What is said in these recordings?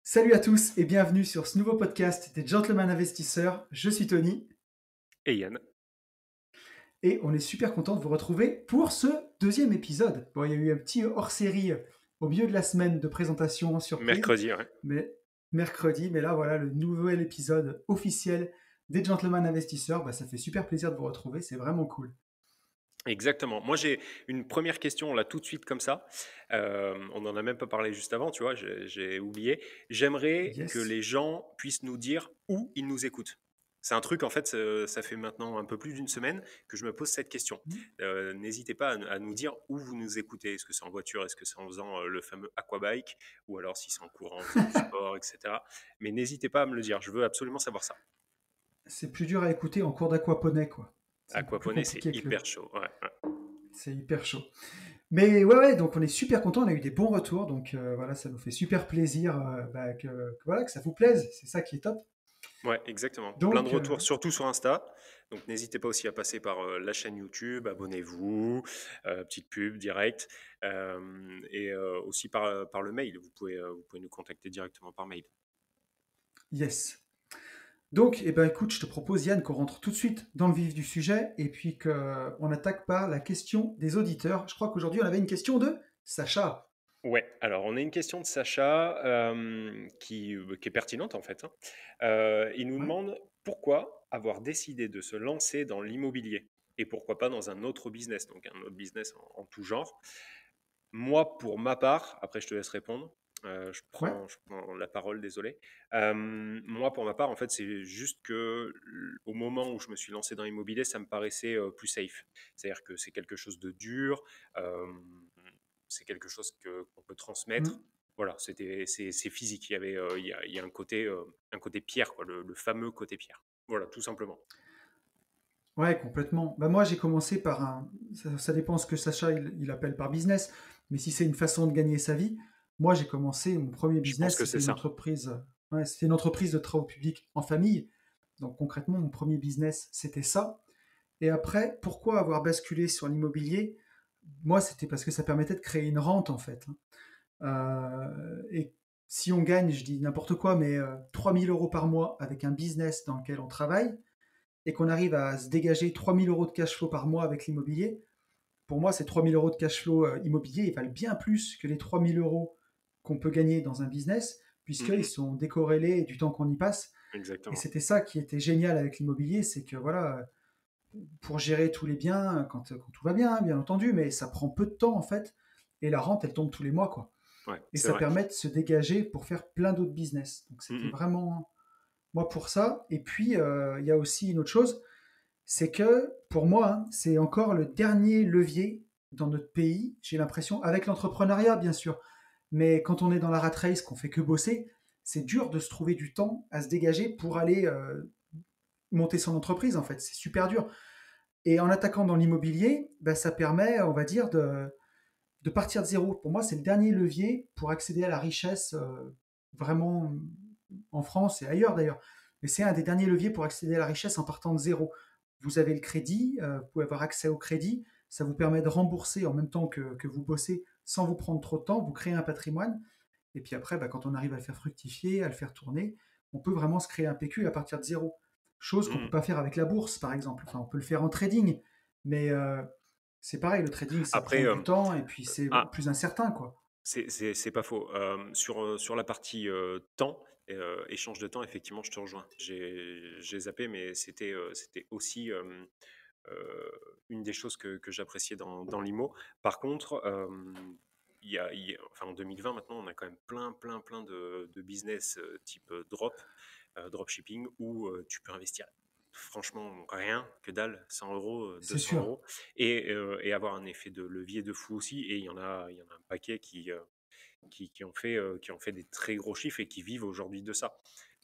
Salut à tous et bienvenue sur ce nouveau podcast des Gentlemen Investisseurs. Je suis Tony Et Yann, et on est super content de vous retrouver pour ce deuxième épisode. Bon, il y a eu un petit hors-série au milieu de la semaine de présentation en surprise, mercredi, ouais. mais mercredi, mais là voilà le nouvel épisode officiel des Gentlemen Investisseurs. Ça fait super plaisir de vous retrouver, c'est vraiment cool. Exactement. Moi, j'ai une première question là tout de suite comme ça. On n'en a même pas parlé juste avant, tu vois, j'ai oublié. J'aimerais que Yes. les gens puissent nous dire où ils nous écoutent. C'est un truc, en fait, ça fait maintenant un peu plus d'une semaine que je me pose cette question. N'hésitez pas à nous dire où vous nous écoutez. Est-ce que c'est en voiture? Est-ce que c'est en faisant le fameux aquabike? Ou alors si c'est en courant, en faisant du sport, etc. Mais n'hésitez pas à me le dire. Je veux absolument savoir ça. C'est plus dur à écouter en cours d'aquaponie, quoi. C'est un peu plus Aquaponie, c'est compliqué que le... hyper chaud. Ouais, ouais. C'est hyper chaud. Mais ouais, donc on est super content, on a eu des bons retours, donc voilà, ça nous fait super plaisir voilà, que ça vous plaise, c'est ça qui est top. Ouais, exactement. Plein de Donc, retours, surtout sur Insta. Donc n'hésitez pas aussi à passer par la chaîne YouTube, abonnez-vous, petite pub direct, aussi par le mail. Vous pouvez nous contacter directement par mail. yes. Donc, écoute, je te propose, Yann, qu'on rentre tout de suite dans le vif du sujet et puis qu'on attaque par la question des auditeurs. Je crois qu'aujourd'hui, on avait une question de Sacha. Ouais, alors on a une question de Sacha qui est pertinente en fait, hein. Il nous Ouais. demande pourquoi avoir décidé de se lancer dans l'immobilier et pourquoi pas dans un autre business, donc un autre business en tout genre. Moi, pour ma part, après je te laisse répondre, Ouais. je prends la parole, désolé. Moi, pour ma part, en fait, c'est juste que au moment où je me suis lancé dans l'immobilier, ça me paraissait plus safe. C'est-à-dire que c'est quelque chose de dur, euh, c'est quelque chose qu'on peut transmettre. Mm. Voilà, c'est physique. Il y a un côté pierre, quoi, le fameux côté pierre. Voilà, tout simplement. Ouais, complètement. Moi, j'ai commencé par ça dépend ce que Sacha il appelle par business, mais si c'est une façon de gagner sa vie, moi, j'ai commencé, mon premier Je pense business, que c'est ça. c'était une entreprise de travaux publics en famille. Donc, concrètement, mon premier business, c'était ça. Et après, pourquoi avoir basculé sur l'immobilier? Moi, c'était parce que ça permettait de créer une rente, en fait, hein. Et si on gagne, je dis n'importe quoi, mais 3 000 euros par mois avec un business dans lequel on travaille, et qu'on arrive à se dégager 3 000 euros de cash flow par mois avec l'immobilier, pour moi, ces 3 000 euros de cash flow immobilier, ils valent bien plus que les 3 000 euros qu'on peut gagner dans un business, puisqu'ils Mhm, sont décorrélés du temps qu'on y passe. Et exactement. c'était ça qui était génial avec l'immobilier, c'est que voilà, pour gérer tous les biens, quand tout va bien, bien entendu, mais ça prend peu de temps en fait, et la rente, elle tombe tous les mois, quoi. Ouais, Et c'est ça vrai. permet de se dégager pour faire plein d'autres business. Donc c'était Mhm, vraiment moi pour ça. Et puis il y a aussi une autre chose, c'est que pour moi, hein, c'est encore le dernier levier dans notre pays, j'ai l'impression, avec l'entrepreneuriat bien sûr. Mais quand on est dans la rat race, qu'on fait que bosser, c'est dur de se trouver du temps à se dégager pour aller monter son entreprise en fait. C'est super dur. Et en attaquant dans l'immobilier, ça permet, on va dire, de partir de zéro. Pour moi, c'est le dernier levier pour accéder à la richesse vraiment en France et ailleurs d'ailleurs. Mais c'est un des derniers leviers pour accéder à la richesse en partant de zéro. Vous avez le crédit, vous pouvez avoir accès au crédit, ça vous permet de rembourser en même temps que vous bossez sans vous prendre trop de temps, vous créez un patrimoine, et puis après, quand on arrive à le faire fructifier, à le faire tourner, on peut vraiment se créer un PQ à partir de zéro. Chose qu'on ne peut mhm. pas faire avec la bourse, par exemple. Enfin, on peut le faire en trading, mais c'est pareil, le trading, ça Après, prend du temps, et puis c'est ah, plus incertain, quoi. c'est pas faux. Sur la partie temps, échange de temps, effectivement, je te rejoins. J'ai zappé, mais c'était aussi euh, une des choses que j'appréciais dans l'IMO. Par contre, enfin, en 2020, maintenant, on a quand même plein de business type dropshipping, où tu peux investir franchement rien, que dalle, 100 euros, C'est 200 sûr. euros, et avoir un effet de levier de fou aussi. Et il y en a un paquet qui ont fait des très gros chiffres et qui vivent aujourd'hui de ça.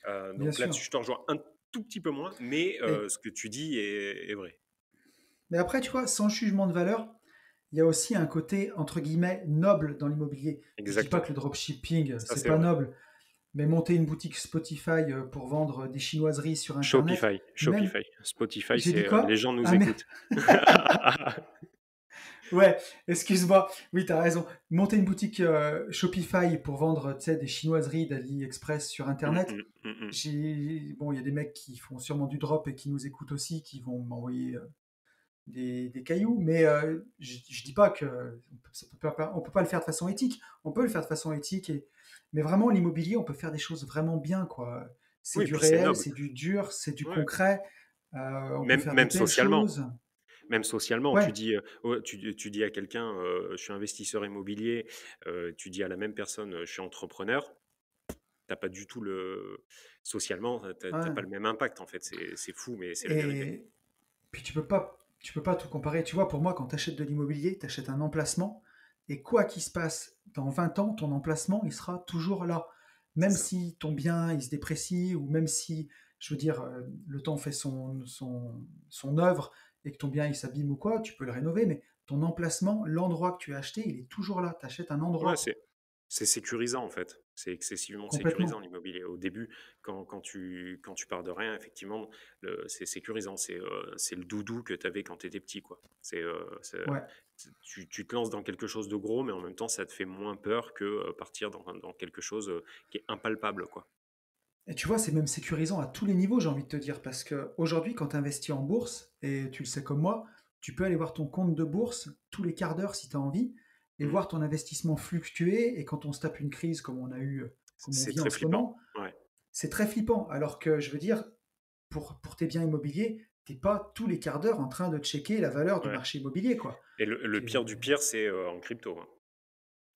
Bien Donc sûr. là-dessus, je te rejoins un tout petit peu moins, mais Et, ce que tu dis est vrai. mais après, tu vois, sans jugement de valeur, il y a aussi un côté, entre guillemets, noble dans l'immobilier. Je dis pas que Exactement. le dropshipping, Ça, c'est c'est pas vrai. noble, mais monter une boutique Spotify pour vendre des chinoiseries sur Internet, Shopify, même, Shopify. Spotify, j'ai dit c'est les quoi? gens nous Ah, mais écoutent. Ouais, excuse-moi. Oui, t'as raison. Monter une boutique Shopify pour vendre, tu sais, des chinoiseries d'AliExpress sur Mm, Internet. mm, mm, mm. Bon, il y a des mecs qui font sûrement du drop et qui nous écoutent aussi, qui vont m'envoyer des cailloux, mais je dis pas que on peut pas le faire de façon éthique. On peut le faire de façon éthique, mais vraiment l'immobilier, on peut faire des choses vraiment bien, quoi. C'est Oui, et du puis c'est réel, noble. c'est du dur, c'est du Ouais. concret. On peut Même, faire des même belles socialement. choses. Même socialement, tu Ouais, dis, tu dis à quelqu'un, je suis investisseur immobilier, tu dis à la même personne, je suis entrepreneur, t'as pas du tout le socialement, t'as pas ouais. le même impact en fait. C'est fou, mais c'est la vérité. Et puis tu peux pas tout comparer. Tu vois, pour moi, quand tu achètes de l'immobilier, tu achètes un emplacement, et quoi qu'il se passe dans 20 ans, ton emplacement, il sera toujours là. C'est Même ça. si ton bien, il se déprécie, ou même si, je veux dire, le temps fait son œuvre, et que ton bien, il s'abîme ou quoi, tu peux le rénover, mais ton emplacement, l'endroit que tu as acheté, il est toujours là. Tu achètes un Ouais, endroit, c'est sécurisant en fait. C'est excessivement sécurisant complètement. l'immobilier. Au début, quand tu pars de rien, effectivement, c'est sécurisant. C'est le doudou que tu avais quand tu étais petit, quoi. Ouais. Tu te lances dans quelque chose de gros, mais en même temps, ça te fait moins peur que partir dans quelque chose qui est impalpable, quoi. Et tu vois, c'est même sécurisant à tous les niveaux, j'ai envie de te dire, parce que aujourd'hui, quand tu investis en bourse, et tu le sais comme moi, tu peux aller voir ton compte de bourse tous les quarts d'heure si tu as envie, et Mm. voir ton investissement fluctuer. Et quand on se tape une crise comme on a eu, comme on C'est vit en très ce flippant. moment, Ouais. c'est très flippant. Alors que, je veux dire, pour tes biens immobiliers, t'es pas tous les quarts d'heure en train de checker la valeur du Ouais. marché immobilier, quoi. Et le pire du T'es- pire, c'est en crypto, hein.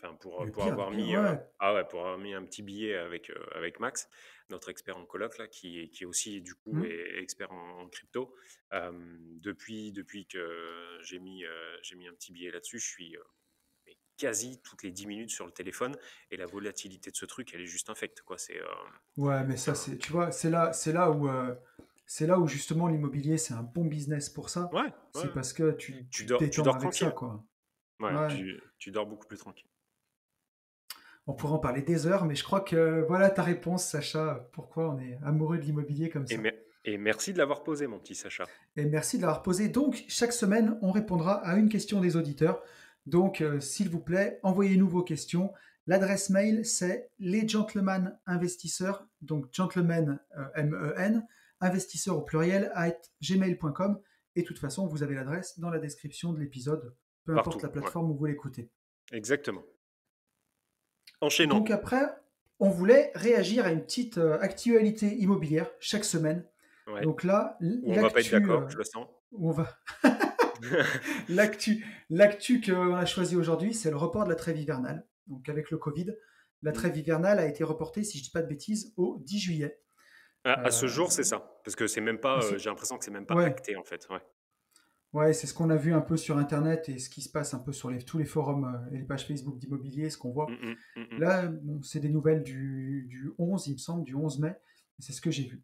Enfin, Le pour pire du avoir pire, mis, ouais. ah ouais, pour avoir mis un petit billet avec Max, notre expert en coloc, là, qui aussi, du coup, Hmm. est expert en crypto. Depuis que j'ai mis un petit billet là-dessus, je suis mais quasi toutes les 10 minutes sur le téléphone, et la volatilité de ce truc, elle est juste infecte, quoi. Ouais, mais ça, c'est, tu vois, c'est là où justement l'immobilier, c'est un bon business pour ça. Ouais, ouais. C'est parce que tu te Tu détends dors avec ça, tranquille. quoi. Ouais, Ouais. tu dors beaucoup plus tranquille. On pourrait en parler des heures, mais je crois que voilà ta réponse, Sacha, pourquoi on est amoureux de l'immobilier comme Et, ça. et merci de l'avoir posé, mon petit Sacha. Et merci de l'avoir posé. Donc, chaque semaine, on répondra à une question des auditeurs. Donc, s'il vous plaît, envoyez-nous vos questions. L'adresse mail, c'est les gentlemen investisseurs, donc gentlemen, M-E-N, investisseurs au pluriel, at gmail.com. Et de toute façon, vous avez l'adresse dans la description de l'épisode, peu importe Partout, la ouais. plateforme où vous l'écoutez. Exactement. Enchaînons. Donc après, on voulait réagir à une petite actualité immobilière chaque semaine. Ouais. Donc là, Ou on va pas être d'accord, je le sens. où on va l'actu qu'on a choisi aujourd'hui, c'est le report de la trêve hivernale. Donc avec le Covid, la Mm. trêve hivernale a été reportée, si je dis pas de bêtises, au 10 juillet. À ce Euh, jour, c'est ça. Parce que c'est même pas, à ce- j'ai l'impression que c'est même pas Ouais, acté, en fait. Ouais. ouais, c'est ce qu'on a vu un peu sur Internet et ce qui se passe un peu sur tous les forums et les pages Facebook d'immobilier, ce qu'on voit. Mm, mm, mm, mm. Là, bon, c'est des nouvelles du 11, il me semble, du 11 mai. C'est ce que j'ai vu.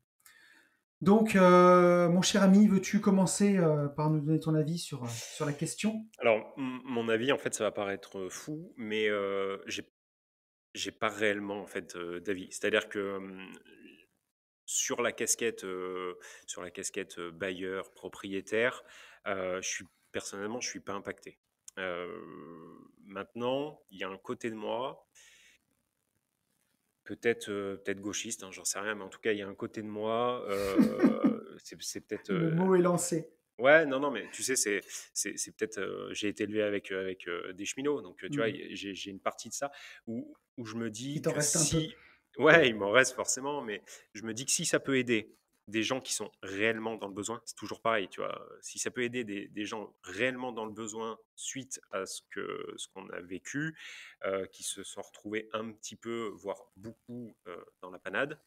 Donc, mon cher ami, veux-tu commencer par nous donner ton avis sur la question? Alors, mon avis, en fait, ça va paraître fou, mais j'ai pas réellement, en fait, d'avis. C'est-à-dire que sur la casquette, bailleur, propriétaire, personnellement, je suis pas impacté. Maintenant, il y a un côté de moi, peut-être gauchiste, hein, j'en sais rien, mais en tout cas, il y a un côté de moi, c'est peut-être, Le mot est lancé. ouais, non, non, mais tu sais, c'est peut-être, j'ai été élevé avec des cheminots, donc tu vois, Hmm. j'ai une partie de ça où je me Il dis t'en que reste un peu. si, ouais, il m'en reste forcément, mais je me dis que si ça peut aider des gens qui sont réellement dans le besoin, c'est toujours pareil, tu vois, si ça peut aider des gens réellement dans le besoin suite à ce qu'on a vécu, qui se sont retrouvés un petit peu, voire beaucoup, dans la panade.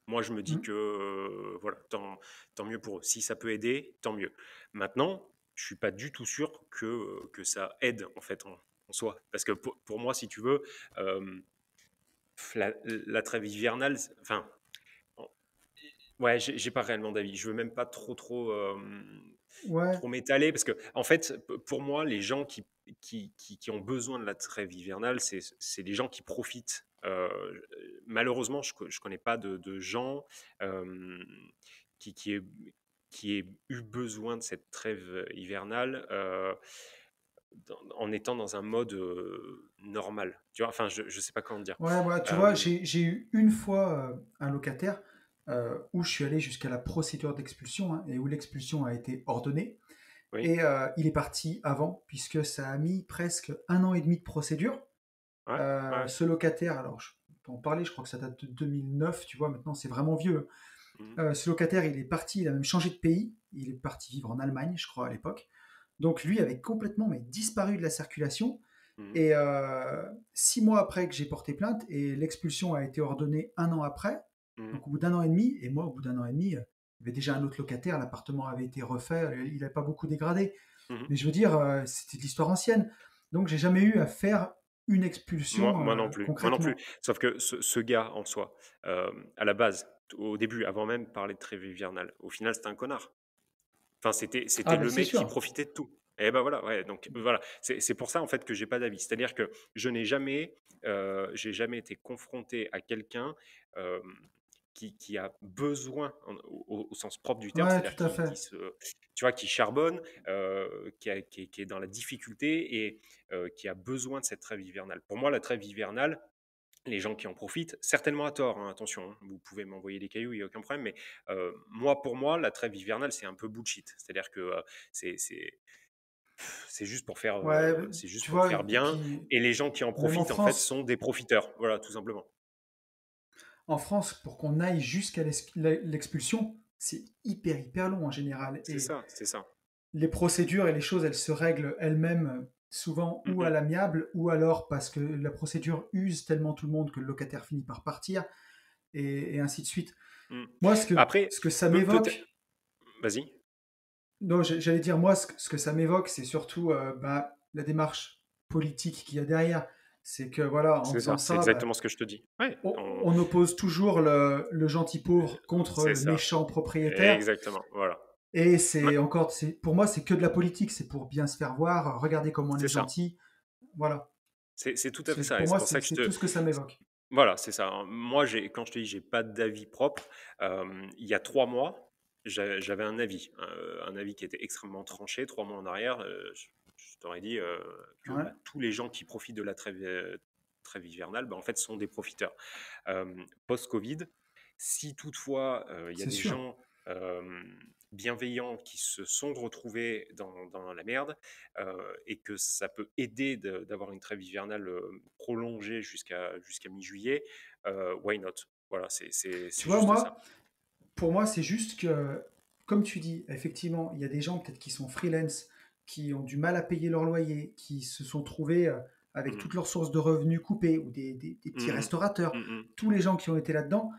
Moi, je me dis Hmm. que voilà, tant mieux pour eux. Si ça peut aider, tant mieux. Maintenant, je suis pas du tout sûr que ça aide en fait en soi. Parce que pour moi, si tu veux, euh, la trêve hivernale, enfin, ouais, j'ai pas réellement d'avis. Je veux même pas Ouais. trop m'étaler parce que en fait, pour moi, les gens qui ont besoin de la trêve hivernale, c'est les gens qui profitent. Malheureusement, je connais pas de gens euh, qui, qui, aient, qui aient eu besoin de cette trêve hivernale en étant dans un mode normal. Tu vois, enfin, je ne sais pas comment dire. Ouais, tu vois, Euh, j'ai eu une fois un locataire où je suis allé jusqu'à la procédure d'expulsion, hein, et où l'expulsion a été ordonnée. oui, Et il est parti avant, puisque ça a mis presque 1 an et demi de procédure. ouais, ouais. Ce locataire, alors je peux en parler, je crois que ça date de 2009, tu vois, maintenant c'est vraiment vieux. Mhm, Ce locataire, il est parti, il a même changé de pays, il est parti vivre en Allemagne, je crois, à l'époque. Donc lui avait complètement mais, disparu de la circulation. mhm, Et 6 mois après que j'ai porté plainte, et l'expulsion a été ordonnée 1 an après, mhm, donc au bout d'1 an et demi, et moi au bout d'1 an et demi, il y avait déjà un autre locataire, l'appartement avait été refait, il n'avait pas beaucoup dégradé. mhm. Mais je veux dire, c'était de l'histoire ancienne. Donc j'ai jamais eu à faire une expulsion Moi non plus, moi non plus. concrètement. Sauf que ce gars en soi, à la base, au début, avant même de parler de trêve hivernale, au final, c'était un connard. Enfin, Ah c'était ben le c'est mec qui sûr. profitait de tout. Et ben voilà, ouais, donc voilà, c'est pour ça en fait que j'ai pas d'avis. C'est-à-dire que je n'ai jamais, j'ai jamais été confronté à quelqu'un euh, qui a besoin, au sens propre du terme, Ouais, c'est-à-dire tout à fait. tu vois, qui charbonne, qui est dans la difficulté et qui a besoin de cette trêve hivernale. Pour moi, la trêve hivernale, les gens qui en profitent, certainement à tort, hein, attention, hein, vous pouvez m'envoyer des cailloux, il n'y a aucun problème, mais moi, pour moi, la trêve hivernale, c'est un peu bullshit. C'est-à-dire que c'est c'est- Ouais, c'est juste tu pour vois, faire et bien, puis et les gens qui en même profitent, en fait, sont des profiteurs. Voilà, tout simplement. En France, pour qu'on aille jusqu'à l'expulsion, c'est hyper long en général. Et C'est ça. les procédures et les choses, elles se règlent elles-mêmes, souvent ou à Mhm, l'amiable, ou alors parce que la procédure use tellement tout le monde que le locataire finit par partir, et ainsi de suite. mhm. Moi, Après, ce que ça peut-être... m'évoque, Vas-y. non, j'allais dire, moi, ce que ça m'évoque, c'est surtout la démarche politique qu'il y a derrière. C'est que, voilà, en C'est faisant ça, c'est ça, exactement ce que je te dis. Ouais, on oppose toujours le gentil pauvre contre c'est le ça. méchant propriétaire. Exactement, voilà. Et Ouais, pour moi, c'est que de la politique. C'est pour bien se faire voir. Regardez comme on est c'est ça. gentil. Voilà. C'est tout à fait ça. Et Pour c'est moi, pour ça que je c'est te... tout ce que ça m'évoque. Voilà, c'est ça, hein. Moi, quand je te dis j'ai pas d'avis propre, il y a 3 mois, j'avais un avis qui était extrêmement tranché. 3 mois en arrière, je t'aurais dit, que, Ouais, bah, tous les gens qui profitent de la trêve hivernale, bah, en fait, sont des profiteurs. Post-Covid, si toutefois, il y a c'est des sûr. gens, bienveillants qui se sont retrouvés dans la merde, et que ça peut aider d'avoir une trêve hivernale prolongée jusqu'à mi-juillet, why not? Voilà, Tu c'est vois, juste ça. moi, pour moi, c'est juste que, comme tu dis, effectivement, il y a des gens peut-être qui sont freelance, qui ont du mal à payer leur loyer, qui se sont trouvés avec Mhm. toutes leurs sources de revenus coupées, ou des petits Mhm. restaurateurs. Mhm. Tous les gens qui ont été là-dedans,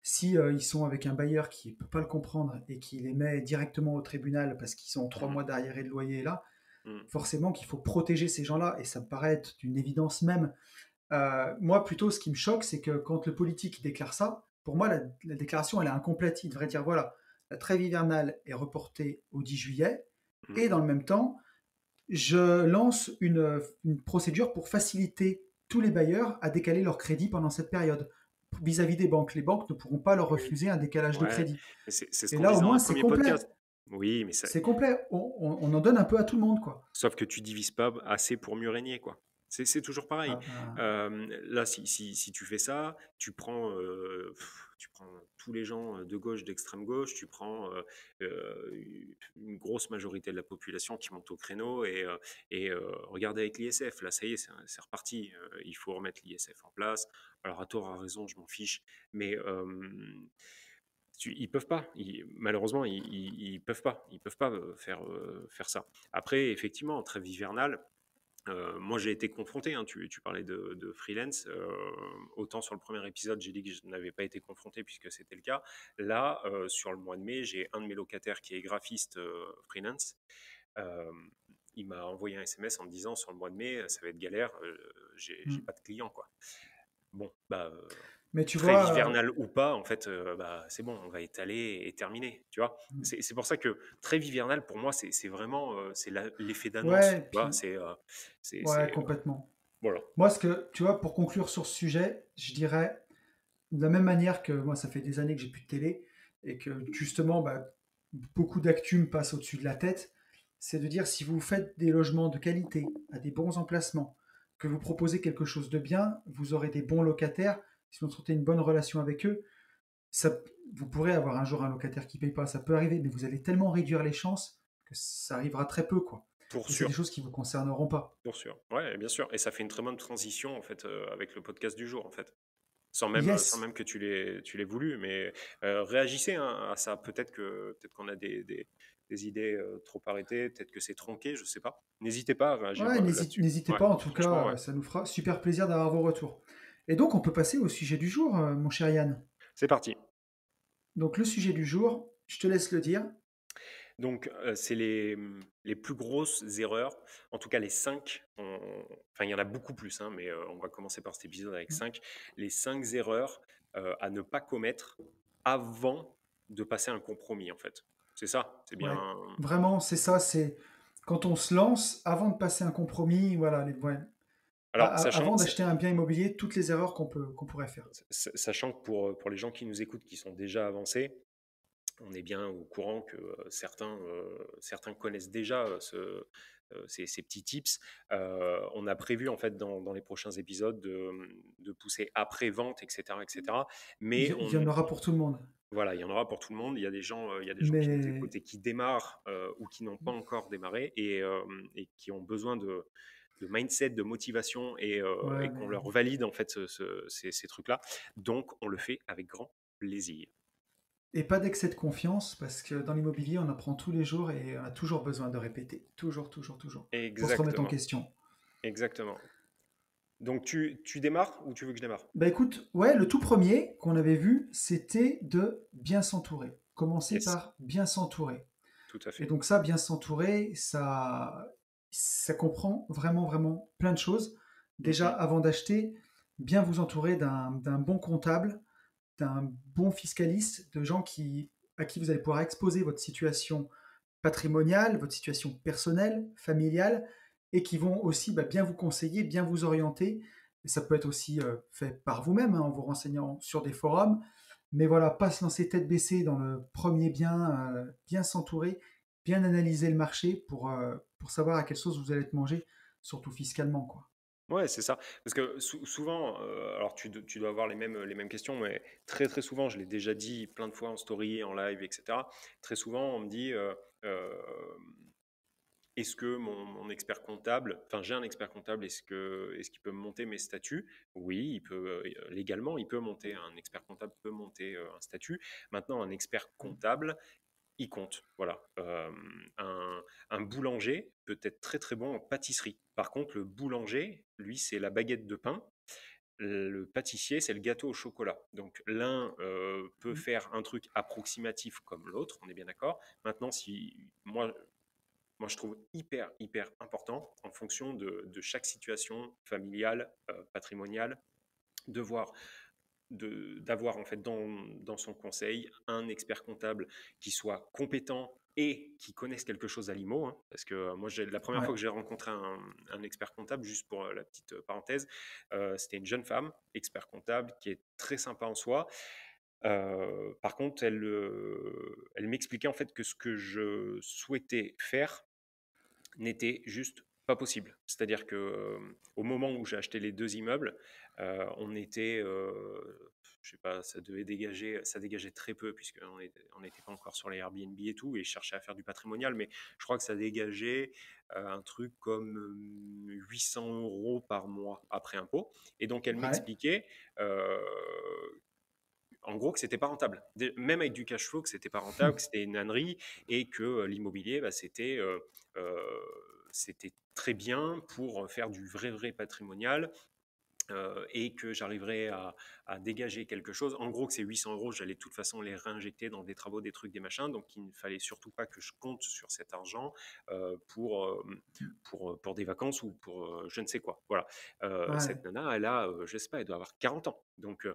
si ils sont avec un bailleur qui ne peut pas le comprendre et qui les met directement au tribunal parce qu'ils sont 3 mois Mhm. d'arriérés de loyer là, Mhm. forcément qu'il faut protéger ces gens-là, et ça me paraît être d'une évidence même. Moi, plutôt, ce qui me choque, c'est que quand le politique déclare ça, pour moi, la déclaration, elle est incomplète. Il devrait dire, voilà, la trêve hivernale est reportée au 10 juillet, Mhm. et dans le même temps, je lance une procédure pour faciliter tous les bailleurs à décaler leur crédit pendant cette période vis-à-vis des banques. Les banques ne pourront pas leur Oui, refuser un décalage de ouais, crédit. mais c'est ce Et qu'on là, au disait dans moins, le c'est premier complet. podcast. Oui, mais C'est complet. On en donne un peu à tout le monde, quoi. sauf que tu divises pas assez pour mieux régner, quoi. C'est toujours pareil. Ah ben, Là, si tu fais ça, tu prends tous les gens de gauche, d'extrême gauche, tu prends une grosse majorité de la population qui monte au créneau et regardez avec l'ISF, là, ça y est, c'est reparti. Il faut remettre l'ISF en place. Alors, à tort, à raison, je m'en fiche. Mais ils peuvent pas. Malheureusement, ils peuvent pas. Ils peuvent pas faire ça. Après, effectivement, en trêve hivernale, moi j'ai été confronté. Hein, tu parlais de freelance. Autant sur le premier épisode, j'ai dit que je n'avais pas été confronté puisque c'était le cas. Là, sur le mois de mai, j'ai un de mes locataires qui est graphiste freelance. Euh, il m'a envoyé un SMS en me disant sur le mois de mai, ça va être galère. J'ai hmm. pas de clients, quoi. Bon, bah, Mais tu trêve vois, hivernale ou pas, en fait, bah, c'est bon, on va étaler et terminer, tu vois. C'est pour ça que trêve hivernale, pour moi, c'est vraiment c'est l'effet d'annonce, ouais, tu vois. puis, ouais, C'est complètement. voilà. Moi, tu vois, pour conclure sur ce sujet, je dirais, de la même manière que moi, ça fait des années que j'ai plus de télé, et que justement, beaucoup d'actu me passe au-dessus de la tête. c'est de dire si vous faites des logements de qualité, à des bons emplacements, que vous proposez quelque chose de bien, vous aurez des bons locataires, si vous entretenez une bonne relation avec eux, ça, vous pourrez avoir un jour un locataire qui ne paye pas, ça peut arriver, mais vous allez tellement réduire les chances que ça arrivera très peu, quoi. Pour Et c'est des sûr, choses qui ne vous concerneront pas. pour sûr. Ouais, bien sûr. Et ça fait une très bonne transition, en fait, avec le podcast du jour, en fait. Sans Yes. même que tu l'aies voulu, mais réagissez hein, à ça. Peut-être qu'on a des idées trop arrêtées, peut-être que c'est tronqué, je sais pas. N'hésitez pas à réagir Ouais, là-dessus. n'hésitez Ouais, pas, en tout franchement, cas, ouais. ça nous fera super plaisir d'avoir vos retours. Et donc, on peut passer au sujet du jour, mon cher Yann. C'est parti. Donc, le sujet du jour, je te laisse le dire. Donc, c'est les plus grosses erreurs, en tout cas les 5. Enfin, il y en a beaucoup plus, hein, mais on va commencer par cet épisode avec 5. Les 5 erreurs à ne pas commettre avant de passer un compromis, en fait. C'est ça, c'est Ouais, bien. vraiment, c'est ça, c'est quand on se lance, avant de passer un compromis, voilà, ouais, Alors, avant d'acheter un bien immobilier, toutes les erreurs qu'on pourrait faire. sachant que pour les gens qui nous écoutent, qui sont déjà avancés, on est bien au courant que certains connaissent déjà ces petits tips. On a prévu en fait dans les prochains épisodes de pousser après vente, etc., etc. Mais Il y en aura pour tout le monde. voilà, il y en aura pour tout le monde. Il y a des gens qui nous Mais écoutent et qui démarrent ou qui n'ont pas encore démarré et qui ont besoin de mindset, de motivation ouais, et qu'on leur valide en fait ces trucs-là. Donc, on le fait avec grand plaisir. et pas d'excès de confiance, parce que dans l'immobilier, on apprend tous les jours et on a toujours besoin de répéter. Toujours, toujours, toujours. Pour se remettre en Exactement. question. Exactement. Donc tu démarres ou tu veux que je démarre? Bah écoute, ouais, le tout premier qu'on avait vu, c'était de bien s'entourer. Commencer Yes, par bien s'entourer. tout à Et fait. donc ça, bien s'entourer, ça comprend vraiment, vraiment plein de choses. Déjà, Mhm. avant d'acheter, bien vous entourer d'un bon comptable, d'un bon fiscaliste, de gens à qui vous allez pouvoir exposer votre situation patrimoniale, votre situation personnelle, familiale, et qui vont aussi bien vous conseiller, bien vous orienter. Et ça peut être aussi fait par vous-même, hein, en vous renseignant sur des forums. Mais voilà, pas se lancer tête baissée dans le premier bien, bien s'entourer, bien analyser le marché pour savoir à quelle sauce vous allez être mangé, surtout fiscalement, quoi. Ouais, c'est ça. Parce que souvent, alors tu dois avoir les mêmes questions, mais très très souvent, je l'ai déjà dit plein de fois en story, en live, etc. Très souvent, on me dit, euh, est-ce que mon expert comptable, enfin j'ai un expert comptable, est-ce qu'il peut me monter mes statuts? Oui, il peut légalement, il peut monter, un expert comptable peut monter un statut. Maintenant, un expert comptable, il compte. Voilà. Un boulanger peut être très très bon en pâtisserie. Par contre, le boulanger, lui, c'est la baguette de pain. Le pâtissier, c'est le gâteau au chocolat. Donc l'un peut faire un truc approximatif comme l'autre, on est bien d'accord. Maintenant, si moi, je trouve hyper important en fonction de chaque situation familiale, patrimoniale, de voir d'avoir en fait dans son conseil un expert comptable qui soit compétent et qui connaisse quelque chose à l'IMO. Hein, parce que moi, la première Ouais, fois que j'ai rencontré un expert comptable, juste pour la petite parenthèse, c'était une jeune femme, expert comptable, qui est très sympa en soi. Par contre, elle m'expliquait en fait que ce que je souhaitais faire n'était juste pas possible. C'est-à-dire que au moment où j'ai acheté les deux immeubles, on était, je sais pas, ça dégageait très peu puisqu'on n'était pas encore sur les Airbnb et tout, et je cherchais à faire du patrimonial, mais je crois que ça dégageait un truc comme 800 euros par mois après impôt. Et donc elle ouais, m'expliquait en gros que c'était pas rentable. Même avec du cash flow, que c'était pas rentable, que c'était une ânerie et que l'immobilier, bah, euh, c'était très bien pour faire du vrai patrimonial et que j'arriverais à dégager quelque chose. En gros, que ces 800 euros, j'allais de toute façon les réinjecter dans des travaux, des trucs, des machins. Donc, il ne fallait surtout pas que je compte sur cet argent pour des vacances ou pour je ne sais quoi. Voilà. ouais, Cette nana, elle a, je sais pas, elle doit avoir 40 ans. Donc,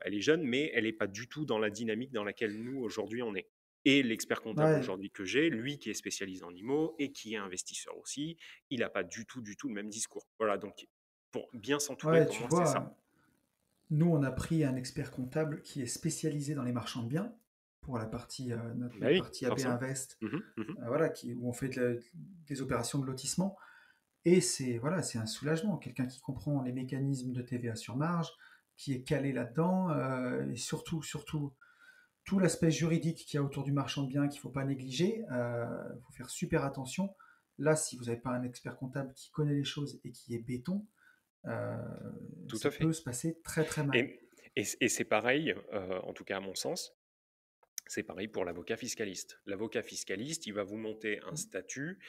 elle est jeune, mais elle n'est pas du tout dans la dynamique dans laquelle nous, aujourd'hui, on est. Et l'expert comptable ouais, aujourd'hui que j'ai, lui qui est spécialisé en IMO et qui est investisseur aussi, il n'a pas du tout le même discours. Voilà, donc pour bien s'entourer, ouais, pour tu moi, c'est ça. vois, nous, on a pris un expert comptable qui est spécialisé dans les marchands de biens pour la partie, Bah notre oui, partie AB forcément. Invest, Mhm, mhm. voilà, où on fait des opérations de lotissement. Et c'est voilà, c'est un soulagement. Quelqu'un qui comprend les mécanismes de TVA sur marge, qui est calé là-dedans, et surtout, tout l'aspect juridique qu'il y a autour du marchand de biens qu'il ne faut pas négliger. Il faut faire super attention. Là, si vous n'avez pas un expert comptable qui connaît les choses et qui est béton, euh, Tout ça à peut fait. se passer très très mal. Et c'est pareil, en tout cas à mon sens, c'est pareil pour l'avocat fiscaliste. L'avocat fiscaliste, il va vous monter un statut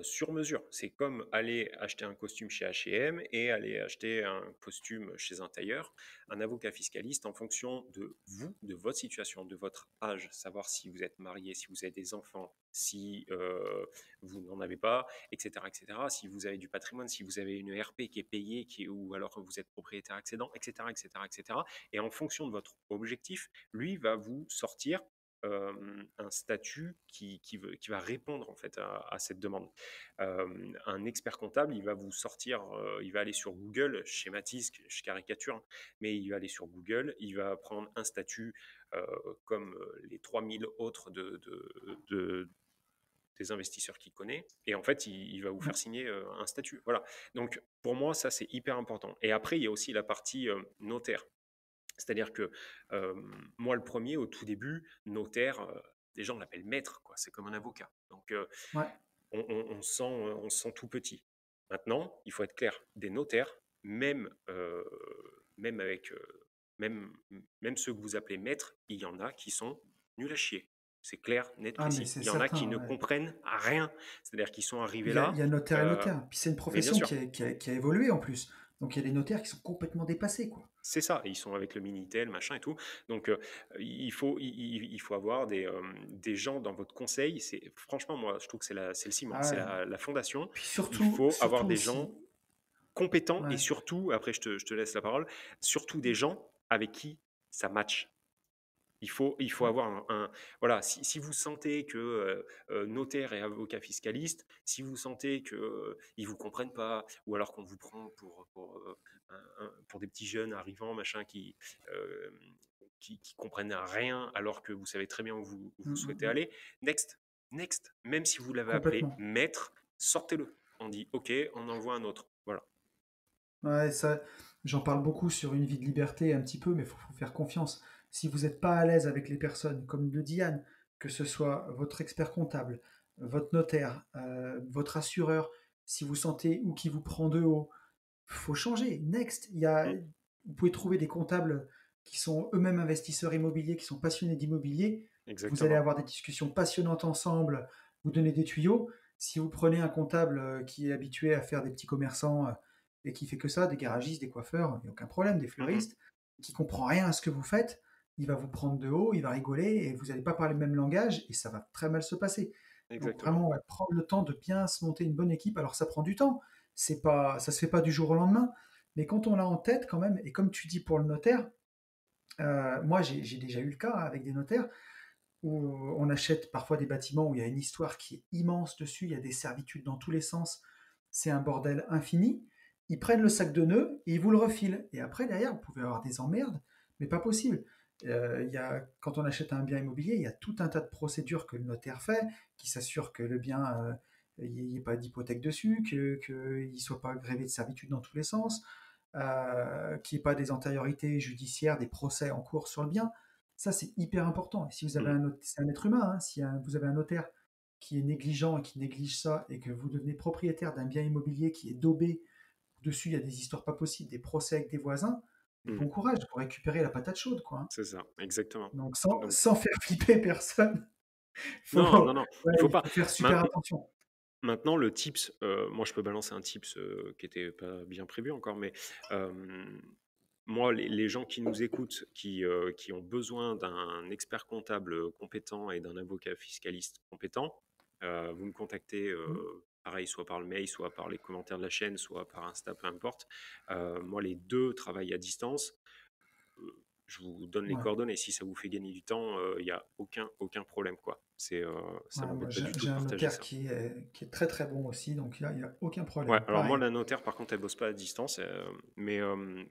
sur mesure. C'est comme aller acheter un costume chez H&M et aller acheter un costume chez un tailleur. Un avocat fiscaliste, en fonction de vous, de votre situation, de votre âge, savoir si vous êtes marié, si vous avez des enfants, si vous n'en avez pas, etc., etc. Si vous avez du patrimoine, si vous avez une RP qui est payée, ou alors que vous êtes propriétaire accédant, etc., etc., etc. Et en fonction de votre objectif, lui va vous sortir un statut qui va répondre en fait à cette demande. Un expert comptable, il va vous sortir, il va aller sur Google, je schématise, je caricature, hein, mais il va aller sur Google, il va prendre un statut comme les 3000 autres des investisseurs qu'il connaît, et en fait, il va vous Ouais. faire signer un statut. Voilà. Donc, pour moi, ça, c'est hyper important. Et après, il y a aussi la partie notaire. C'est-à-dire que moi, le premier, au tout début, notaire, les gens l'appellent maître, quoi. C'est comme un avocat. Donc, Ouais. on se sent tout petit. Maintenant, il faut être clair. Des notaires, même avec, même, même ceux que vous appelez maîtres, il y en a qui sont nuls à chier. C'est clair, net, Ah, mais précis. c'est Il y en a qui certain. ne Ouais. comprennent rien. C'est-à-dire qu'ils sont arrivés Il y là, a notaire et euh, notaire. Puis c'est une mais bien profession sûr, qui a évolué en plus. Donc il y a des notaires qui sont complètement dépassés, quoi. c'est ça, et ils sont avec le Minitel, machin et tout. Donc, il faut avoir des gens dans votre conseil. Franchement, moi, je trouve que c'est le ciment, Ah c'est ouais. la fondation. Puis Il surtout, faut avoir surtout des gens aussi. compétents et Ouais. surtout, après, je te laisse la parole, surtout des gens avec qui ça match. Il faut avoir voilà, si vous sentez que notaire et avocat fiscaliste, si vous sentez que ils vous comprennent pas, ou alors qu'on vous prend pour des petits jeunes arrivants, machin, euh, qui comprennent rien, alors que vous savez très bien où vous souhaitez Mm. aller, next, next. Même si vous l'avez appelé Complètement. maître, sortez-le. On dit OK, on envoie un autre. Voilà. Ouais, ça, j'en parle beaucoup sur Une vie de liberté un petit peu, mais faut faire confiance. Si vous n'êtes pas à l'aise avec les personnes, comme le dit Yann, que ce soit votre expert comptable, votre notaire, votre assureur, si vous sentez ou qui vous prend de haut, faut changer. Next, Mm, vous pouvez trouver des comptables qui sont eux-mêmes investisseurs immobiliers, qui sont passionnés d'immobilier. Vous allez exactement. avoir des discussions passionnantes ensemble, vous donner des tuyaux. Si vous prenez un comptable qui est habitué à faire des petits commerçants et qui fait que ça, des garagistes, des coiffeurs, il n'y a aucun problème, des Mm, mm, fleuristes, qui comprend rien à ce que vous faites, il va vous prendre de haut, il va rigoler et vous n'allez pas parler le même langage et ça va très mal se passer. Donc exactement. vraiment, ouais, prendre le temps de bien se monter une bonne équipe. Alors ça prend du temps, ça se fait pas du jour au lendemain, mais quand on l'a en tête quand même, et comme tu dis pour le notaire, moi j'ai déjà eu le cas avec des notaires où on achète parfois des bâtiments où il y a une histoire qui est immense dessus, il y a des servitudes dans tous les sens, c'est un bordel infini. Ils prennent le sac de nœuds et ils vous le refilent. Et après, derrière, vous pouvez avoir des emmerdes, mais pas possible. Quand on achète un bien immobilier, il y a tout un tas de procédures que le notaire fait, qui s'assure que le bien, il n'y ait pas d'hypothèque dessus, qu'il ne soit pas grévé de servitude dans tous les sens, qu'il n'y ait pas des antériorités judiciaires, des procès en cours sur le bien. Ça, c'est hyper important. Et si vous avez Mm, c'est un être humain, hein, si vous avez un notaire qui est négligent et qui néglige ça, et que vous devenez propriétaire d'un bien immobilier qui est daubé, dessus il y a des histoires pas possibles, des procès avec des voisins, mm. bon courage pour récupérer la patate chaude, quoi, hein. C'est ça, exactement. Donc Donc, sans faire flipper personne, non, non, non, il faut il pas. faut faire super Main- attention. Maintenant, le tips, moi je peux balancer un tips qui était pas bien prévu encore, mais euh, moi, les gens qui nous écoutent, qui ont besoin d'un expert comptable compétent et d'un avocat fiscaliste compétent, vous me contactez, Mmh. pareil, soit par le mail, soit par les commentaires de la chaîne, soit par Insta, peu importe. Moi, les deux travaillent à distance. je vous donne les Ouais. coordonnées. Si ça vous fait gagner du temps, il n'y a aucun problème, quoi. Ça Ouais, moi, m'embête pas du tout j'ai de un partager notaire ça. qui est très très bon aussi, donc là, il n'y a aucun Ouais, problème. alors moi, Pareil. la notaire, par contre, elle bosse pas à distance, mais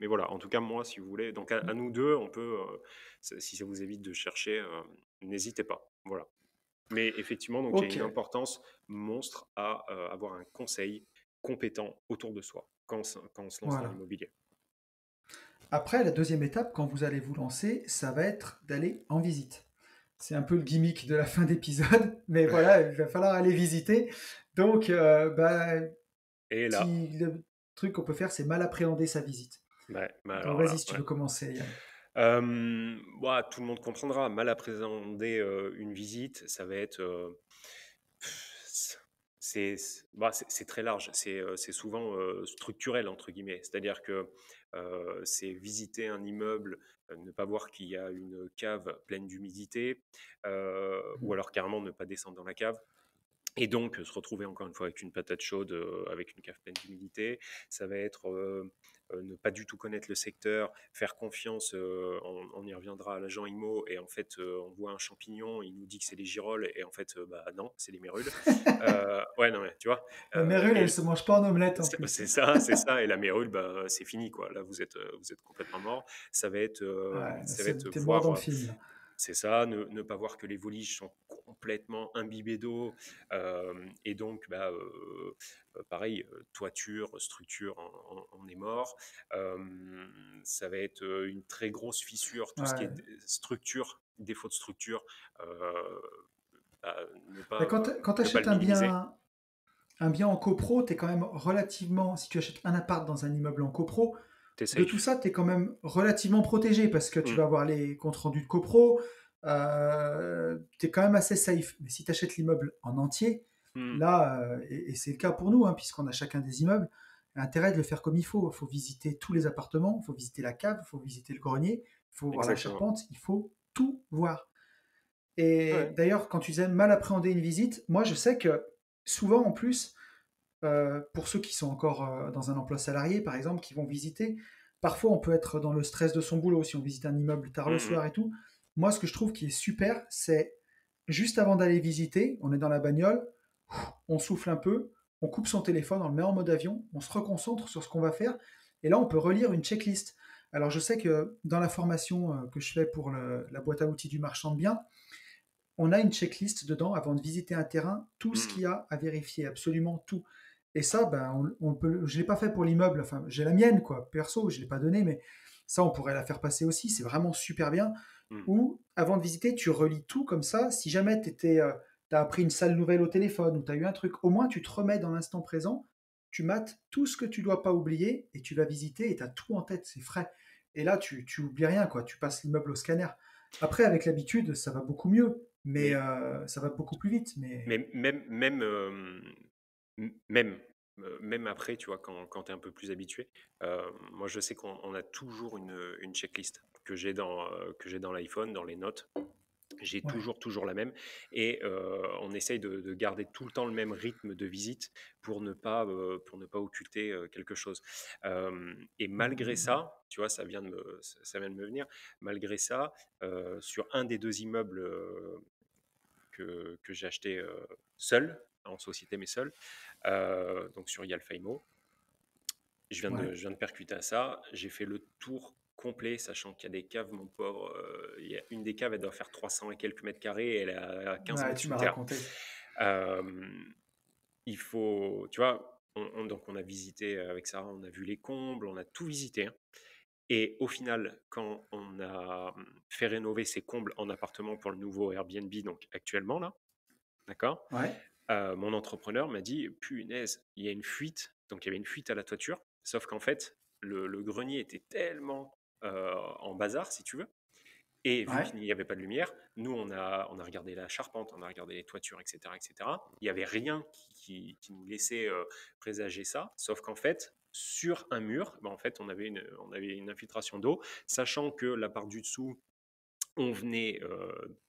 voilà, en tout cas, moi, si vous voulez, donc à Mm. nous deux, on peut, si ça vous évite de chercher, n'hésitez pas, voilà. Mais effectivement, donc il y a Ok, une importance monstre à avoir un conseil compétent autour de soi quand on se lance dans voilà. l'immobilier. Après, la deuxième étape, quand vous allez vous lancer, ça va être d'aller en visite. C'est un peu le gimmick de la fin d'épisode, mais voilà, il va falloir aller visiter. Donc, Et là, le truc qu'on peut faire, c'est mal appréhender sa visite. bah Donc, alors vas-y là, si tu ouais. veux commencer, Yann. Ouah, tout le monde comprendra. Mal appréhender une visite, ça va être. C'est très large. C'est souvent structurel, entre guillemets. C'est-à-dire que c'est visiter un immeuble, ne pas voir qu'il y a une cave pleine d'humidité, ou alors carrément ne pas descendre dans la cave. Et donc, se retrouver encore une fois avec une patate chaude, avec une cave pleine d'humidité. Ça va être ne pas du tout connaître le secteur, faire confiance, on y reviendra à l'agent IMO, et en fait, on voit un champignon, il nous dit que c'est les girolles, et en fait, bah non, c'est les mérules. Ouais, non, mais tu vois, La mérule, elle et se mange pas en omelette en plus. c'est ça, et la mérule, bah, c'est fini, quoi. Là, vous êtes complètement mort. Ouais, Ça va être t'es mort dans voir le film, là. c'est ça, ne pas voir que les voliges sont complètement imbibés d'eau, et donc, bah, pareil, toiture, structure, on est mort. Ça va être une très grosse fissure, tout ce qui est Ouais. structure, défaut de structure, euh, bah, Mais quand tu ne pas achètes le minimiser. un bien en copro, tu es quand même relativement, si tu achètes un appart dans un immeuble en copro, T'es de tout safe. ça, tu es quand même relativement protégé parce que tu Mm, vas avoir les comptes rendus de copro, tu es quand même assez safe. Mais si tu achètes l'immeuble en entier, mm, là, et c'est le cas pour nous, hein, puisqu'on a chacun des immeubles, intérêt de le faire comme il faut. Il faut visiter tous les appartements, il faut visiter la cave, il faut visiter le grenier, il faut voir la exactement. charpente, il faut tout voir. Et Ouais. d'ailleurs, quand tu disais mal appréhender une visite, moi je sais que souvent en plus, pour ceux qui sont encore dans un emploi salarié par exemple, qui vont visiter, parfois on peut être dans le stress de son boulot si on visite un immeuble tard Mm, le mm. soir et tout. Moi ce que je trouve qui est super, c'est juste avant d'aller visiter, on est dans la bagnole, on souffle un peu, on coupe son téléphone, on le met en mode avion, on se reconcentre sur ce qu'on va faire, et là on peut relire une checklist. Alors je sais que dans la formation que je fais pour la boîte à outils du marchand de biens, on a une checklist dedans avant de visiter un terrain, tout ce Mm. qu'il y a à vérifier, absolument tout. Et ça, ben, on peut, je ne l'ai pas fait pour l'immeuble, enfin, j'ai la mienne, quoi, perso, je ne l'ai pas donnée, mais ça, on pourrait la faire passer aussi, c'est vraiment super bien. Mm. Ou, avant de visiter, tu relis tout comme ça, si jamais tu as appris une sale nouvelle au téléphone ou tu as eu un truc, au moins tu te remets dans l'instant présent, tu mates tout ce que tu dois pas oublier et tu vas visiter et tu as tout en tête, c'est frais. Et là, tu oublies rien, quoi, tu passes l'immeuble au scanner. Après, avec l'habitude, ça va beaucoup mieux, mais Mais ça va beaucoup plus vite. Mais Mais même, même, même après, tu vois, quand tu es un peu plus habitué, moi je sais qu'on a toujours une checklist que j'ai dans l'iPhone, dans les notes. J'ai ouais. toujours la même, et on essaye de garder tout le temps le même rythme de visite pour ne pas occulter quelque chose. Et malgré Mm. ça, tu vois, ça vient de me venir, malgré ça, sur un des deux immeubles que j'ai acheté seul, en société mais seul, donc sur Yalfaimo. Ouais. Je viens de percuter à ça. J'ai fait le tour complet, sachant qu'il y a des caves, mon pauvre. Il y a une des caves, elle doit faire 300 et quelques mètres carrés, et elle est à 15 Ouais, mètres tu sous m'as terre. raconté. Euh, il faut, tu vois, donc on a visité avec Sarah, on a vu les combles, on a tout visité, hein. Et au final, quand on a fait rénover ces combles en appartement pour le nouveau Airbnb, donc actuellement là, d'accord, Ouais. mon entrepreneur m'a dit: «Punaise, il y a une fuite». Donc il y avait une fuite à la toiture, sauf qu'en fait, le grenier était tellement, en bazar, si tu veux, et vu Ouais. qu'il n'y avait pas de lumière, nous, on a regardé la charpente, on a regardé les toitures, et cetera, et cetera. Il y avait rien qui nous laissait, présager ça, sauf qu'en fait, sur un mur, bah, en fait, on avait une infiltration d'eau, sachant que la part du dessous, on venait,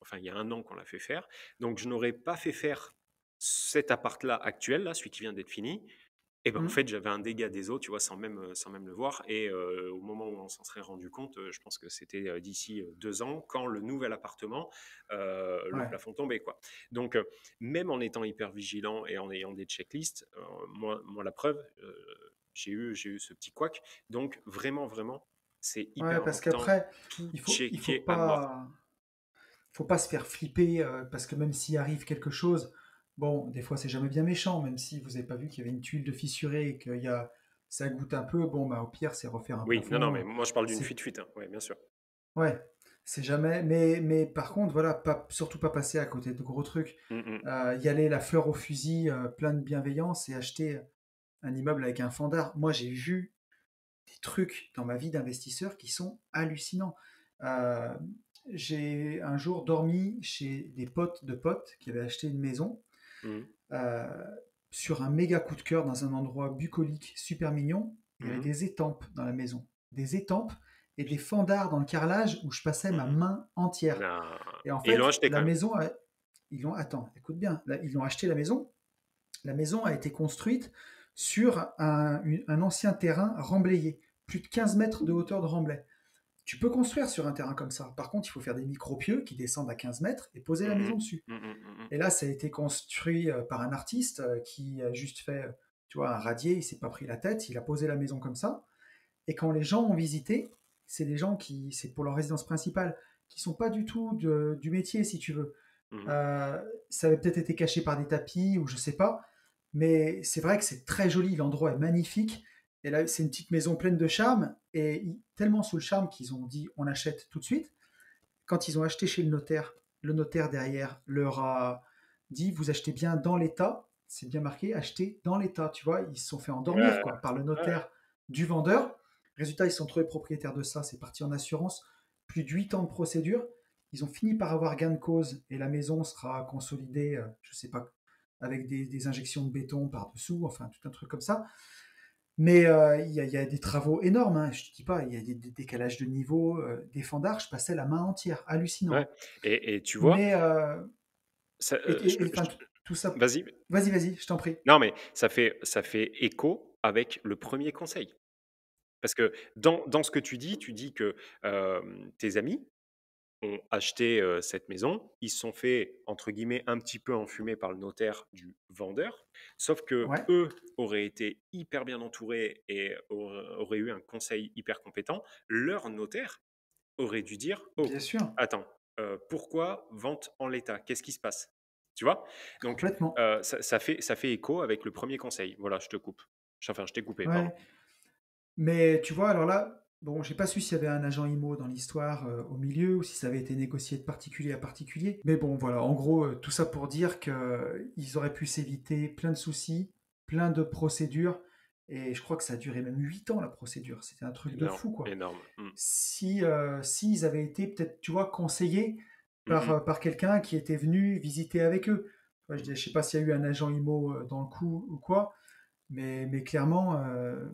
enfin, il y a un an qu'on l'a fait faire, donc je n'aurais pas fait faire cet appart-là actuel, là, celui qui vient d'être fini, Et ben, en Mmh. fait, j'avais un dégât des eaux, tu vois, sans même le voir. Et au moment où on s'en serait rendu compte, je pense que c'était d'ici 2 ans, quand le nouvel appartement, le Ouais. plafond tombait, quoi. Donc, même en étant hyper vigilant et en ayant des checklists, moi, la preuve, j'ai eu ce petit couac. Donc, vraiment, vraiment, c'est Ouais, hyper parce important, qu'après, tout il faut checker à mort. pas se faire flipper, parce que même s'il arrive quelque chose, bon, des fois c'est jamais bien méchant, même si vous avez pas vu qu'il y avait une tuile de fissurée et qu'il y a ça goutte un peu, bon, bah, au pire, c'est refaire un Oui, non, non, plafond, mais moi, je parle d'une c'est fuite-fuite, hein. Ouais, bien sûr. ouais, c'est jamais mais par contre, voilà, pas surtout pas passer à côté de gros trucs. Mm, mm. Y aller la fleur au fusil, plein de bienveillance et acheter un immeuble avec un fendard. Moi, j'ai vu des trucs dans ma vie d'investisseur qui sont hallucinants. Euh, j'ai un jour dormi chez des potes de potes qui avaient acheté une maison Mhm. euh, sur un méga coup de cœur dans un endroit bucolique super mignon. Il y avait Mhm. des étampes dans la maison, des étampes et des fendards dans le carrelage où je passais ma Mhm. main entière. Non. Et en Et ils l'ont fait, acheté quand la même. maison, ils l'ont, attends, écoute bien, ils l'ont acheté la maison. La maison a été construite sur un ancien terrain remblayé, plus de 15 mètres de hauteur de remblai. Tu peux construire sur un terrain comme ça. Par contre, il faut faire des micro-pieux qui descendent à 15 mètres et poser la Mhm. maison dessus. Mhm. Mhm. Et là, ça a été construit par un artiste qui a juste fait, tu vois, un radier, il s'est pas pris la tête, il a posé la maison comme ça. Et quand les gens ont visité, c'est des gens qui, c'est pour leur résidence principale, qui sont pas du tout du métier, si tu veux. Mhm. Euh, Ça avait peut-être été caché par des tapis ou je sais pas, mais c'est vrai que c'est très joli, l'endroit est magnifique. Et là, c'est une petite maison pleine de charme et tellement sous le charme qu'ils ont dit on achète tout de suite. Quand ils ont acheté chez le notaire derrière leur a dit vous achetez bien dans l'état, c'est bien marqué acheter dans l'état, tu vois, ils se sont fait endormir Ouais, quoi par le ouais. notaire du vendeur. Résultat, ils se sont trouvés propriétaires de ça, c'est parti en assurance, plus de 8 ans de procédure. Ils ont fini par avoir gain de cause et la maison sera consolidée, je sais pas, avec des injections de béton par-dessous, enfin tout un truc comme ça. Mais y a des travaux énormes, hein, je ne te dis pas, il y a des décalages de niveau, des fendards, je passais la main entière, Ouais. hallucinant. Et tu vois, Mais, ça, enfin, tout ça. vas-y. Vas-y, vas-y, je t'en prie. Non, mais ça fait écho avec le premier conseil. Parce que dans ce que tu dis que tes amis ont acheté cette maison, ils se sont fait, entre guillemets, un petit peu enfumer par le notaire du vendeur, sauf que Ouais, eux auraient été hyper bien entourés et auraient eu un conseil hyper compétent. Leur notaire aurait dû dire: bien «Oh, sûr, attends, pourquoi vente en l'état? Qu'est-ce qui se passe?» Tu vois? Donc, complètement. ça fait écho avec le premier conseil. Voilà, je te coupe. Enfin, je t'ai coupé, pardon. Ouais, mais tu vois, alors là, bon, j'ai pas su s'il y avait un agent IMO dans l'histoire au milieu ou si ça avait été négocié de particulier à particulier. Mais bon, voilà, en gros, tout ça pour dire qu'ils auraient pu s'éviter plein de soucis, plein de procédures. Et je crois que ça a duré même 8 ans la procédure. C'était un truc de Énorme, fou, quoi. énorme. Mmh. S'ils avaient été peut-être, tu vois, conseillés Mmh mh. par quelqu'un qui était venu visiter avec eux. Ouais, je Mmh. ne sais pas s'il y a eu un agent IMO dans le coup ou quoi, mais clairement,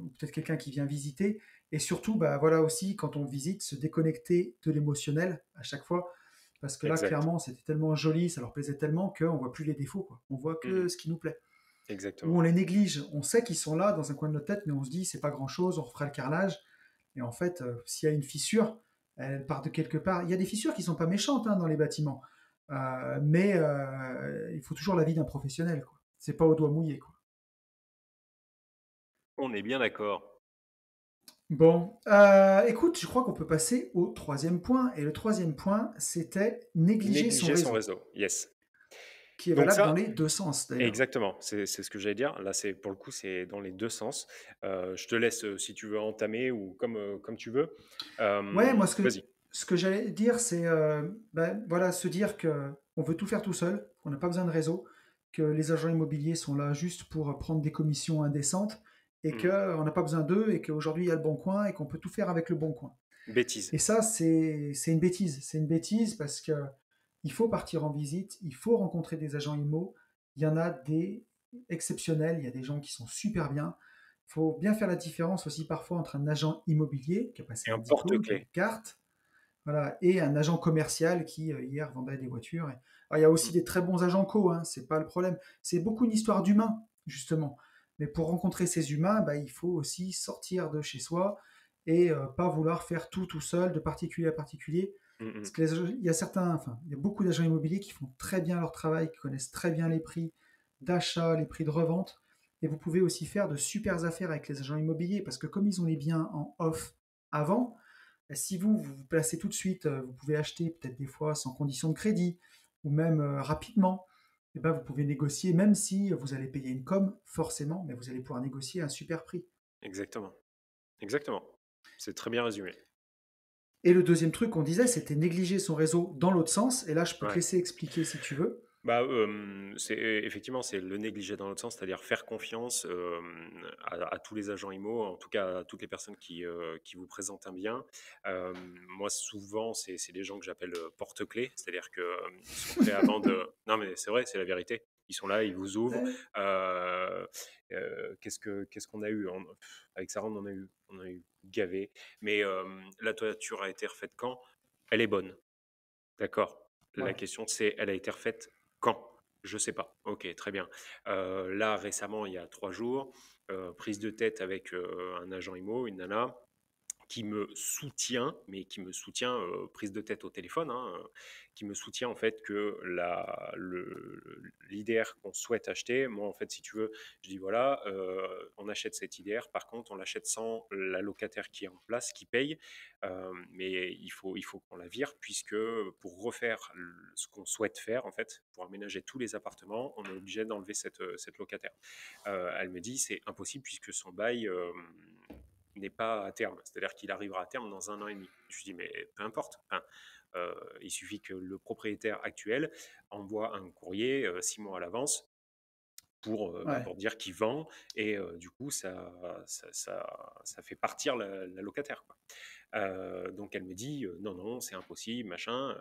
ou peut-être quelqu'un qui vient visiter. Et surtout, bah, voilà aussi, quand on visite, se déconnecter de l'émotionnel à chaque fois. Parce que là, Exact. clairement, c'était tellement joli, ça leur plaisait tellement qu'on voit plus les défauts, quoi. On voit Mmh mh. que ce qui nous plaît. Ou Exactement. on les néglige. On sait qu'ils sont là dans un coin de notre tête, mais on se dit, c'est pas grand-chose, on refera le carrelage. Et en fait, s'il y a une fissure, elle part de quelque part. Il y a des fissures qui sont pas méchantes hein, dans les bâtiments, mais il faut toujours l'avis d'un professionnel. Quoi. C'est pas au doigt mouillé. Quoi. On est bien d'accord. Bon, écoute, je crois qu'on peut passer au troisième point. Et le troisième point, c'était négliger son Négliger son réseau, réseau, yes. qui est Donc valable dans ça les deux sens d'ailleurs. exactement, c'est ce que j'allais dire. Là, c'est pour le coup, c'est dans les 2 sens. Je te laisse, si tu veux entamer ou comme tu veux. Ouais, moi, Vas-y. ce que j'allais dire, c'est ben, voilà, se dire que on veut tout faire tout seul, qu'on n'a pas besoin de réseau, que les agents immobiliers sont là juste pour prendre des commissions indécentes et Mmh. qu'on n'a pas besoin d'eux et qu'aujourd'hui il y a le bon coin et qu'on peut tout faire avec le bon coin. Bêtise. Et ça, c'est une bêtise. C'est une bêtise parce que il faut partir en visite, il faut rencontrer des agents IMO. Il y en a des exceptionnels, il y a des gens qui sont super bien. Il faut bien faire la différence aussi parfois entre un agent immobilier qui a passé Et un un diplôme, qui a une porte-clés. carte, voilà, et un agent commercial qui hier vendait des voitures. Alors, il y a aussi Mmh. des très bons agents co, hein, c'est pas le problème. C'est beaucoup une histoire d'humain, justement. Mais pour rencontrer ces humains, bah, il faut aussi sortir de chez soi et pas vouloir faire tout seul, de particulier à particulier. Parce Mhm. que il y a il y a beaucoup d'agents immobiliers qui font très bien leur travail, qui connaissent très bien les prix d'achat, les prix de revente. Et vous pouvez aussi faire de super affaires avec les agents immobiliers parce que comme ils ont les biens en off avant, si vous vous placez tout de suite, vous pouvez acheter peut-être des fois sans condition de crédit ou même rapidement. Et ben, vous pouvez négocier, même si vous allez payer une com, forcément, mais vous allez pouvoir négocier un super prix. Exactement. Exactement. C'est très bien résumé. Et le deuxième truc qu'on disait, c'était négliger son réseau dans l'autre sens. Et là, je peux te Ouais. laisser expliquer si tu veux. Bah, effectivement, c'est le négliger dans l'autre sens, c'est-à-dire faire confiance, à tous les agents IMO, en tout cas à toutes les personnes qui vous présentent un bien. Moi, souvent, c'est des gens que j'appelle, porte-clés, c'est-à-dire que, ils sont prêts à vendre, non, mais c'est vrai, c'est la vérité. Ils sont là, ils vous ouvrent, Ouais. heu qu'est-ce qu'on a eu? Avec Sarah, on a eu gavé, mais la toiture a été refaite quand? Elle est bonne. D'accord. La Ouais. question c'est, elle a été refaite quand? Je sais pas. OK, très bien. Là, récemment, il y a 3 jours, prise de tête avec, un agent IMO, une nana qui me soutient, mais qui me soutient, prise de tête au téléphone, hein, qui me soutient en fait que l'IDR qu'on souhaite acheter, moi en fait si tu veux, je dis voilà, on achète cette IDR, par contre on l'achète sans la locataire qui est en place, qui paye, mais il faut qu'on la vire puisque pour refaire ce qu'on souhaite faire en fait, pour aménager tous les appartements, on est obligé d'enlever cette locataire. Elle me dit c'est impossible puisque son bail n'est pas à terme, c'est-à-dire qu'il arrivera à terme dans 1 an et demi. Je lui dis mais peu importe, enfin, il suffit que le propriétaire actuel envoie un courrier 6 mois à l'avance Ouais. pour dire qu'il vend et du coup ça fait partir la locataire, quoi. Donc elle me dit non, non, c'est impossible, machin.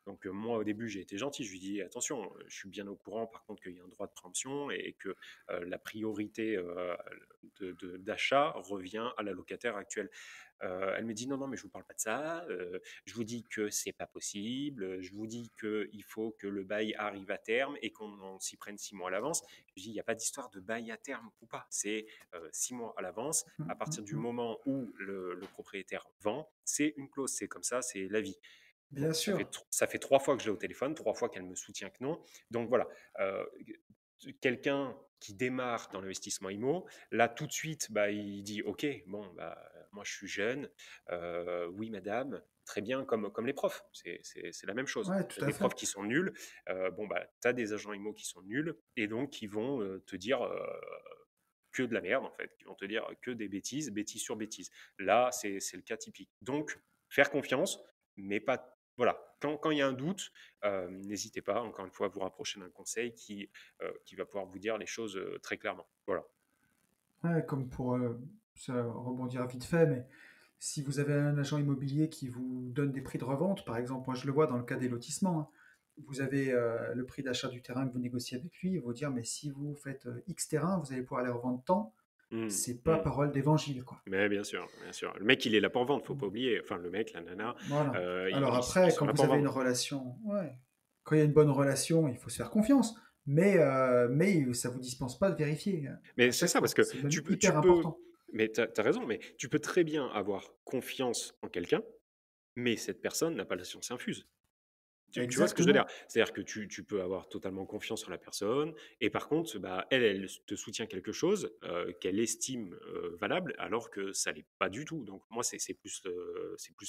Donc moi au début j'ai été gentil, je lui dis attention, je suis bien au courant par contre qu'il y a un droit de préemption et que la priorité d'achat revient à la locataire actuelle. Elle me dit non, non, mais je vous parle pas de ça. Je vous dis que c'est pas possible. Je vous dis qu'il faut que le bail arrive à terme et qu'on s'y prenne 6 mois à l'avance. Je dis il n'y a pas d'histoire de bail à terme ou pas. C'est 6 mois à l'avance. À partir du Mm. moment où le propriétaire vend, c'est une clause, c'est comme ça, c'est la vie. Bon, Bien sûr. ça fait 3 fois que je l'ai au téléphone, 3 fois qu'elle me soutient que non. Donc voilà, euh, quelqu'un qui démarre dans l'investissement IMO, là tout de suite, bah, il dit ok, bon, bah, moi je suis jeune, oui madame, très bien, comme les profs, c'est la même chose. Ouais, Tu as tout à des fait. profs qui sont nuls, bon, bah, tu as des agents IMO qui sont nuls, et donc qui vont te dire que de la merde en fait, qui vont te dire que des bêtises, bêtises sur bêtises. Là, c'est le cas typique. Donc, faire confiance, mais pas. Voilà, quand il y a un doute, n'hésitez pas, encore une fois, à vous rapprocher d'un conseil qui va pouvoir vous dire les choses très clairement. Voilà. Ouais, comme pour ça, rebondir vite fait, mais si vous avez un agent immobilier qui vous donne des prix de revente, par exemple, moi je le vois dans le cas des lotissements, hein, vous avez le prix d'achat du terrain que vous négociez avec lui, il va vous dire, mais si vous faites X terrain, vous allez pouvoir les revendre tant, Hmm, c'est pas hmm. parole d'évangile, quoi. Mais bien sûr, bien sûr. Le mec, il est là pour vendre, faut pas oublier. Enfin, le mec, la nana, Voilà. Alors ils après, sont quand là vous pour avez une vendre. relation, ouais, quand il y a une bonne relation, il faut se faire confiance, mais ça vous dispense pas de vérifier Mais à c'est chaque ça, parce fois. que C'est même tu hyper peux, important. mais tu as raison, mais tu peux très bien avoir confiance en quelqu'un, mais cette personne n'a pas la science infuse. Tu vois ce que je veux dire? Exactement. C'est-à-dire que tu peux avoir totalement confiance en la personne et par contre, bah, elle te soutient quelque chose, qu'elle estime, valable alors que ça l'est pas du tout. Donc moi, c'est plus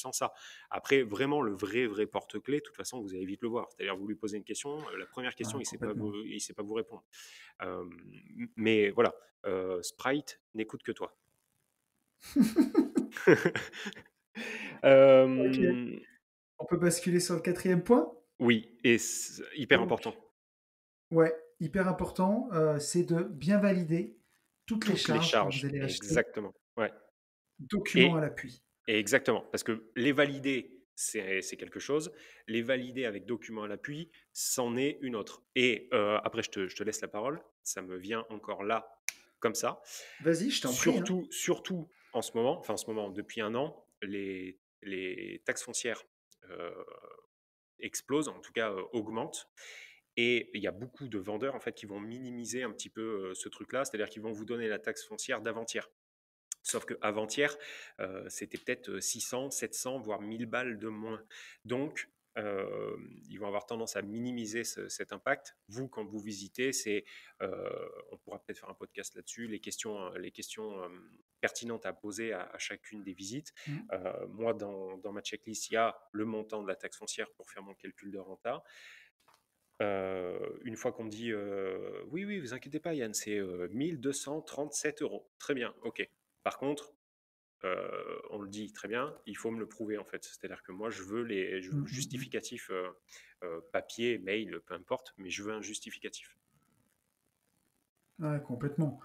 en ça. Après vraiment le vrai porte-clés, de toute façon, vous allez vite le voir. C'est-à-dire vous lui posez une question, la première question, Ouais, complètement. il sait pas vous répondre. Hem, mais voilà, Sprite n'écoute que toi. Ok. Hem, On peut basculer sur le quatrième point. oui et hyper important. Donc, ouais, hyper important, c'est de bien valider toutes les Toutes les charges quand vous charges, allez acheter, exactement, ouais. document à Et l'appui. exactement, parce que les valider, c'est quelque chose, les valider avec document à l'appui, c'en est une autre. Et après je te laisse la parole, ça me vient encore là, comme ça. Vas-y, je t'en prie, hein. Surtout en ce moment, enfin en ce moment, depuis 1 an, les taxes foncières, explosent, en tout cas, augmentent Et il y a beaucoup de vendeurs en fait qui vont minimiser un petit peu ce truc-là, c'est-à-dire qu'ils vont vous donner la taxe foncière d'avant-hier. Sauf qu'avant-hier, c'était peut-être 600, 700, voire 1000 balles de moins. Donc, ils vont avoir tendance à minimiser cet impact. Vous, quand vous visitez, on pourra peut-être faire un podcast là-dessus, les questions pertinentes à poser à chacune des visites. Mm. Moi, dans ma checklist, il y a le montant de la taxe foncière pour faire mon calcul de renta. Une fois qu'on me dit oui, oui, vous inquiétez pas, Yann, c'est 1237 euros. Très bien, ok. Par contre, on le dit très bien, il faut me le prouver en fait. C'est-à-dire que moi, je veux Mm, le mm, mm. justificatif papier, mail, peu importe, mais je veux un justificatif. Ouais, complètement.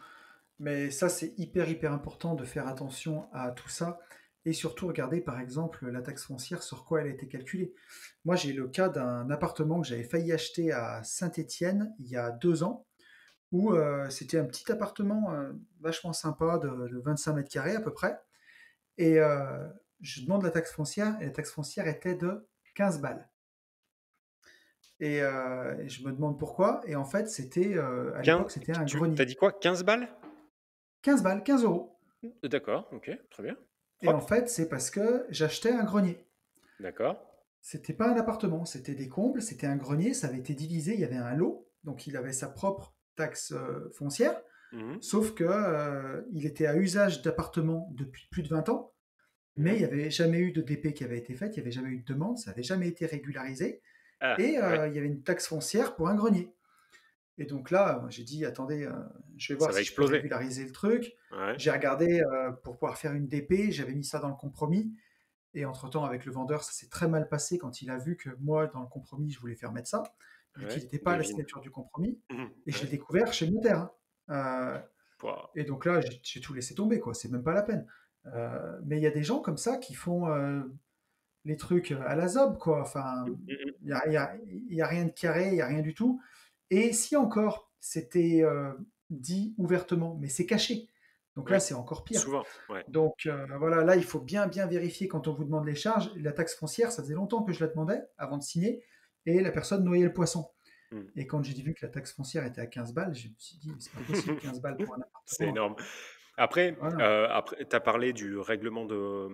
Mais ça, c'est hyper, hyper important de faire attention à tout ça. Et surtout, regarder par exemple la taxe foncière, sur quoi elle a été calculée. Moi, j'ai le cas d'un appartement que j'avais failli acheter à Saint-Étienne il y a 2 ans, où c'était un petit appartement vachement sympa de 25 mètres carrés à peu près. Et je demande la taxe foncière, et la taxe foncière était de 15 balles. Et je me demande pourquoi. Et en fait, c'était à l'époque, c'était un Tu as grenier. dit quoi? 15 balles? 15 balles, 15 euros. D'accord, ok, très bien. Et en Propre? fait, c'est parce que j'achetais un grenier. D'accord. C'était pas un appartement, c'était des combles, c'était un grenier, ça avait été divisé, il y avait un lot, donc il avait sa propre taxe foncière, Mhm, sauf que il était à usage d'appartement depuis plus de 20 ans, mais il mhm. n'y avait jamais eu de DP qui avait été faite, il n'y avait jamais eu de demande, ça n'avait jamais été régularisé, Ah, et ouais, il y avait une taxe foncière pour un grenier. Et donc là, j'ai dit, attendez, je vais ça voir va si je peux exploser. régulariser le truc. Ouais, J'ai regardé pour pouvoir faire une DP, j'avais mis ça dans le compromis. Et entre-temps, avec le vendeur, ça s'est très mal passé quand il a vu que moi, dans le compromis, je voulais faire mettre ça, vu qu'il ouais, n'était pas à la devine. signature du compromis. Mhm, Et je l'ai ouais. découvert chez le notaire, hein. Pouah. Et donc là, j'ai tout laissé tomber, quoi. C'est même pas la peine. Mais il y a des gens comme ça qui font les trucs à la zob, quoi. Enfin, Mhm, mhm. il y a rien de carré, il n'y a rien du tout. Et si encore, c'était dit ouvertement, mais c'est caché. Donc là, Oui, c'est encore pire. souvent, ouais. Donc voilà, là, il faut bien, bien vérifier quand on vous demande les charges. La taxe foncière, ça faisait longtemps que je la demandais avant de signer, et la personne noyait le poisson. Mhm. Et quand j'ai vu que la taxe foncière était à 15 balles, je me suis dit, mais c'est pas possible, 15 balles pour un C'est appartement. énorme. Après, Voilà. tu as parlé du règlement de.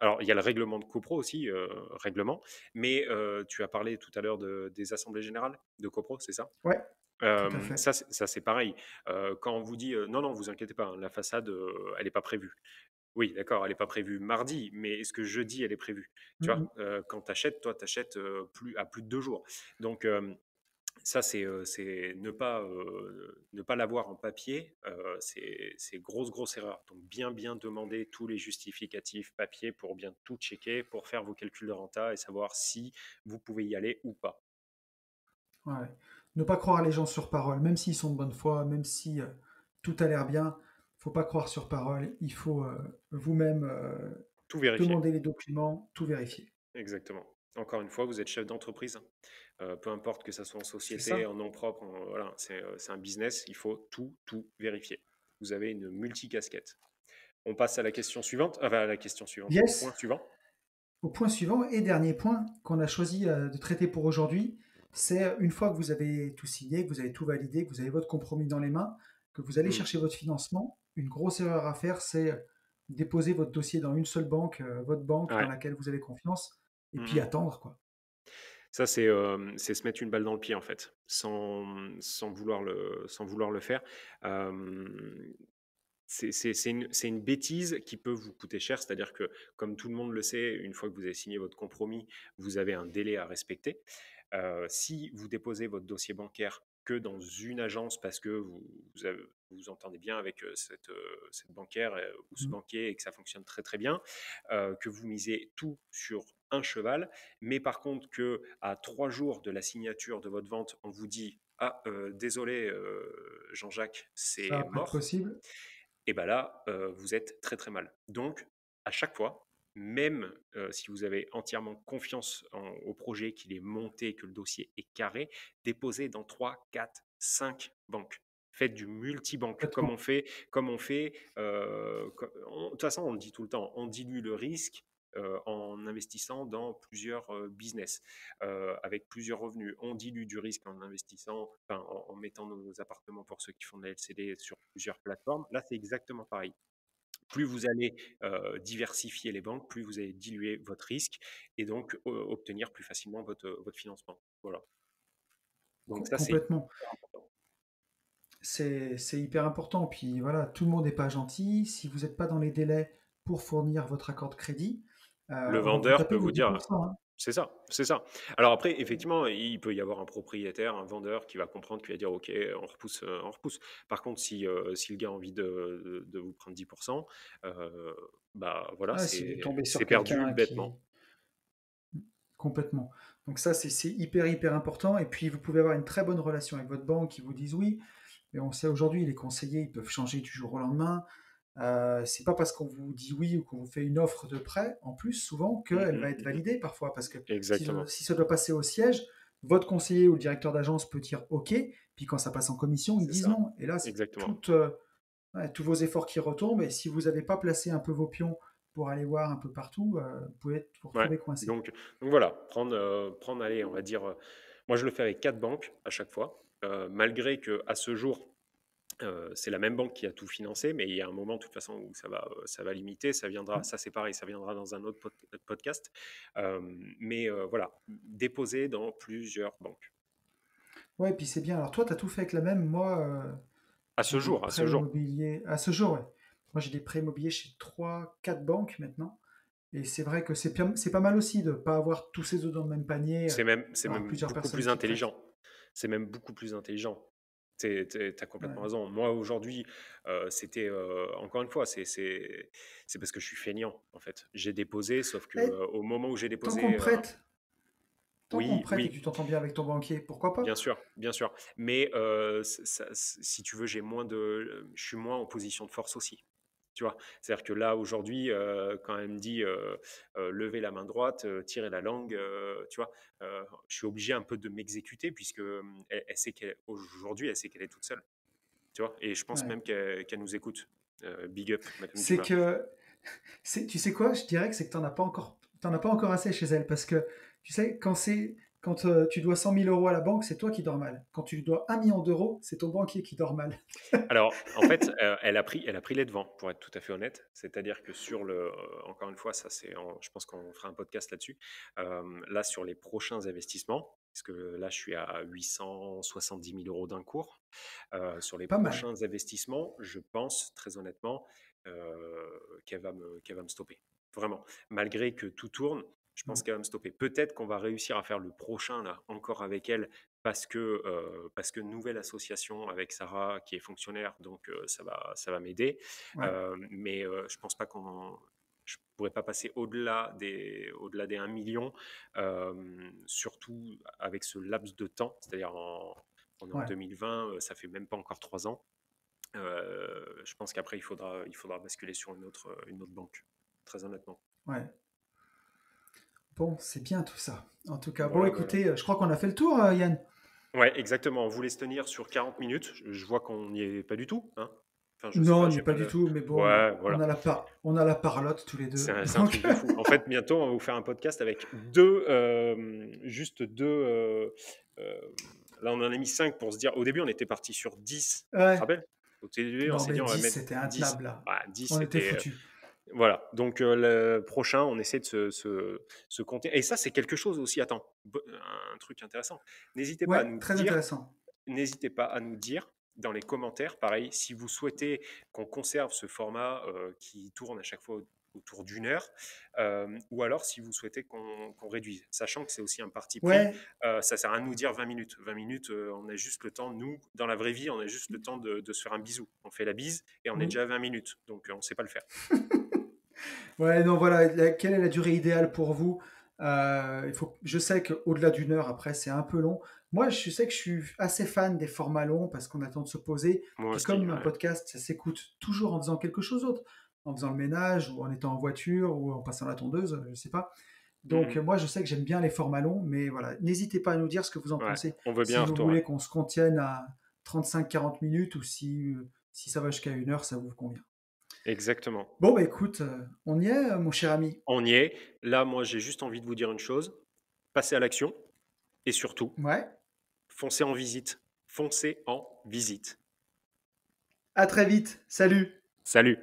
Alors, il y a le règlement de copro aussi, règlement, mais tu as parlé tout à l'heure des assemblées générales de copro, c'est ça? Ouais, tout à fait. Ça, c'est pareil. Quand on vous dit non, non, vous inquiétez pas, hein, la façade, elle n'est pas prévue. Oui, d'accord, elle n'est pas prévue mardi, mais est-ce que jeudi, elle est prévue? Tu Mm, vois, quand tu achètes, toi, tu achètes à plus de 2 jours. Donc, ça, c'est ne pas l'avoir en papier, c'est grosse, grosse erreur. Donc, bien, bien demander tous les justificatifs papier pour bien tout checker, pour faire vos calculs de renta et savoir si vous pouvez y aller ou pas. ouais. Ne pas croire les gens sur parole, même s'ils sont de bonne foi, même si tout a l'air bien, faut pas croire sur parole. Il faut vous-même Tout vérifier. demander les documents, tout vérifier. Exactement. Encore une fois, vous êtes chef d'entreprise, hein. Peu importe que ça soit en C'est société, ça. en nom propre, voilà, c'est un business, il faut tout vérifier. Vous avez une multicasquette. On passe à la question suivante, enfin à la question suivante, au Yes. point suivant. Au point suivant et dernier point qu'on a choisi de traiter pour aujourd'hui, c'est une fois que vous avez tout signé, que vous avez tout validé, que vous avez votre compromis dans les mains, que vous allez Hmm, chercher votre financement, une grosse erreur à faire, c'est déposer votre dossier dans une seule banque, votre banque dans ouais. laquelle vous avez confiance, et Hmm, puis hmm. attendre, quoi. Ça, c'est se mettre une balle dans le pied, en fait, sans vouloir le faire. Euh, c'est une bêtise qui peut vous coûter cher, c'est-à-dire que, comme tout le monde le sait, une fois que vous avez signé votre compromis, vous avez un délai à respecter. Si vous déposez votre dossier bancaire que dans une agence parce que vous entendez bien avec cette bancaire ou ce Mm. banquier et que ça fonctionne très très bien, que vous misez tout sur un cheval, mais par contre que à 3 jours de la signature de votre vente, on vous dit ah désolé Jean-Jacques, Ça c'est va pas être mort, possible. et bien là, vous êtes très très mal. Donc, à chaque fois, même si vous avez entièrement confiance au projet, qu'il est monté, que le dossier est carré, déposez dans 3, 4, 5 banques. Faites du multibanque, comme Complètement. on fait. De toute façon, on le dit tout le temps, on dilue le risque en investissant dans plusieurs business, avec plusieurs revenus. On dilue du risque en investissant, enfin, en mettant nos appartements pour ceux qui font de la LCD sur plusieurs plateformes. Là, c'est exactement pareil. Plus vous allez diversifier les banques, plus vous allez diluer votre risque et donc obtenir plus facilement votre financement. Voilà. Donc ça, c'est Complètement. hyper important. C'est hyper important. Puis voilà, tout le monde n'est pas gentil. Si vous n'êtes pas dans les délais pour fournir votre accord de crédit, Le on va vous vendeur peut taper vos vous dire, 10%, hein. c'est ça, c'est ça. Alors après, effectivement, il peut y avoir un propriétaire, un vendeur qui va comprendre, qui va dire, OK, on repousse, on repousse. Par contre, si le gars a envie de vous prendre 10%, bah voilà, Ah, si vous tombez c'est sur perdu quelqu'un qui... bêtement. Complètement. Donc ça, c'est hyper, hyper important. Et puis, vous pouvez avoir une très bonne relation avec votre banque qui vous disent oui. Mais on sait aujourd'hui, les conseillers, ils peuvent changer du jour au lendemain. C'est pas parce qu'on vous dit oui ou qu'on vous fait une offre de prêt, en plus, souvent, Mm, qu'elle mm, va être mm, mm. validée parfois. Parce que Exactement, si ça doit passer au siège, votre conseiller ou le directeur d'agence peut dire OK. Puis quand ça passe en commission, ils c'est disent ça, non. Et là, c'est exactement. ouais, tous vos efforts qui retombent. Et si vous n'avez pas placé un peu vos pions pour aller voir un peu partout, vous pouvez vous Ouais. retrouver coincé. Donc voilà, allez, on va dire, moi je le fais avec 4 banques à chaque fois, malgré que à ce jour, c'est la même banque qui a tout financé, mais il y a un moment, de toute façon, où ça va limiter. Ça viendra, ça c'est pareil, ça viendra dans un autre podcast. Mais voilà, déposer dans plusieurs banques. Ouais, et puis c'est bien. Alors toi, tu as tout fait avec la même. Moi, À j'ai ce des jour, à ce prêts jour. immobiliers. À ce jour, ouais. Moi, j'ai des prêts immobiliers chez 3, 4 banques maintenant. Et c'est vrai que c'est pas mal aussi de ne pas avoir tous ses œufs dans le même panier, C'est d'avoir même plusieurs beaucoup personnes plus qui prêtent. intelligent. C'est même beaucoup plus intelligent. Tu as complètement Ouais. raison. Moi, aujourd'hui, c'était, encore une fois, c'est parce que je suis feignant, en fait. J'ai déposé, sauf que Et au moment où j'ai tant qu'on déposé, prête, tant qu'on oui, prête et que oui, tu t'entends bien avec ton banquier, pourquoi pas? bien sûr, bien sûr. Mais si tu veux, je suis moins en position de force aussi. Tu vois? C'est-à-dire que là, aujourd'hui, quand elle me dit levez la main droite, tirez la langue, tu vois? Je suis obligé un peu de m'exécuter puisque elle sait aujourd'hui, elle sait qu'elle est toute seule. Tu vois? Et je pense Ouais. même qu'elle nous écoute. Big up, Madame C'est Duval. que tu sais quoi? Je dirais que c'est que t'en as pas encore assez chez elle parce que tu sais quand tu dois 100 000 euros à la banque, c'est toi qui dors mal. Quand tu lui dois 1 million d'euros, c'est ton banquier qui dort mal. Alors, en fait, elle a pris les devants, pour être tout à fait honnête. C'est-à-dire que encore une fois, je pense qu'on fera un podcast là-dessus. Là, sur les prochains investissements, parce que là, je suis à 870 000 euros d'un cours. Sur les Pas mal. prochains investissements, je pense, très honnêtement, qu'elle va me stopper. Vraiment. Malgré que tout tourne, je pense Ouais. qu'elle va me stopper. Peut-être qu'on va réussir à faire le prochain, là, encore avec elle, parce que nouvelle association avec Sarah qui est fonctionnaire, donc ça va m'aider. Ouais. Mais je pense pas je pourrais pas passer au-delà des 1 million, surtout avec ce laps de temps, c'est-à-dire on est en Ouais. 2020, ça fait même pas encore 3 ans. Je pense qu'après il faudra basculer sur une autre banque, très honnêtement. Ouais. Bon, c'est bien tout ça. En tout cas, bon, Voilà, voilà. écoutez, je crois qu'on a fait le tour, Yann. Ouais, exactement. On voulait se tenir sur 40 minutes. Je vois qu'on n'y est pas du tout, hein. Enfin, je sais Non, on pas, n'y est j'ai pas pas du le. tout, mais bon, Ouais, voilà. on a la parlotte tous les deux. C'est un Donc, truc de fou. En fait, bientôt, on va vous faire un podcast avec juste deux. Euh, Là, on en a mis 5 pour se dire. Au début, on était parti sur 10. Tu te ouais. rappelles? Au début, on Non, s'est mais dit, on va 10, mettre c'était 10. intenable, là. Ah, 10, On était c'était. foutus. Voilà. Donc, le prochain, on essaie de se compter. Et ça, c'est quelque chose aussi. Attends, un truc intéressant. N'hésitez pas à Ouais, nous très dire intéressant. N'hésitez pas à nous dire dans les commentaires, pareil, si vous souhaitez qu'on conserve ce format qui tourne à chaque fois autour d'une heure, ou alors si vous souhaitez qu'on réduise, sachant que c'est aussi un parti pris, Ouais, ça sert à rien de nous dire 20 minutes. 20 minutes, on a juste le temps, nous, dans la vraie vie, on a juste le temps de se faire un bisou. On fait la bise et on est oui. déjà à 20 minutes, donc on ne sait pas le faire. Ouais, non, voilà, quelle est la durée idéale pour vous? Je sais qu'au-delà d'une heure, après, c'est un peu long. Moi, je sais que je suis assez fan des formats longs parce qu'on a le temps de se poser. Moi Puis aussi, comme un ouais. podcast, ça s'écoute toujours en faisant quelque chose d'autre, en faisant le ménage ou en étant en voiture ou en passant la tondeuse, je sais pas. Donc Mhm. moi, je sais que j'aime bien les formats longs, mais voilà, n'hésitez pas à nous dire ce que vous en Ouais, pensez. on veut bien Si un vous retour, ouais. voulez qu'on se contienne à 35-40 minutes ou si ça va jusqu'à une heure, ça vous convient. Exactement. Bon, bah écoute, on y est, mon cher ami. On y est. Là, moi, j'ai juste envie de vous dire une chose, passez à l'action et surtout, Ouais. foncez en visite. Foncez en visite. À très vite. Salut. Salut!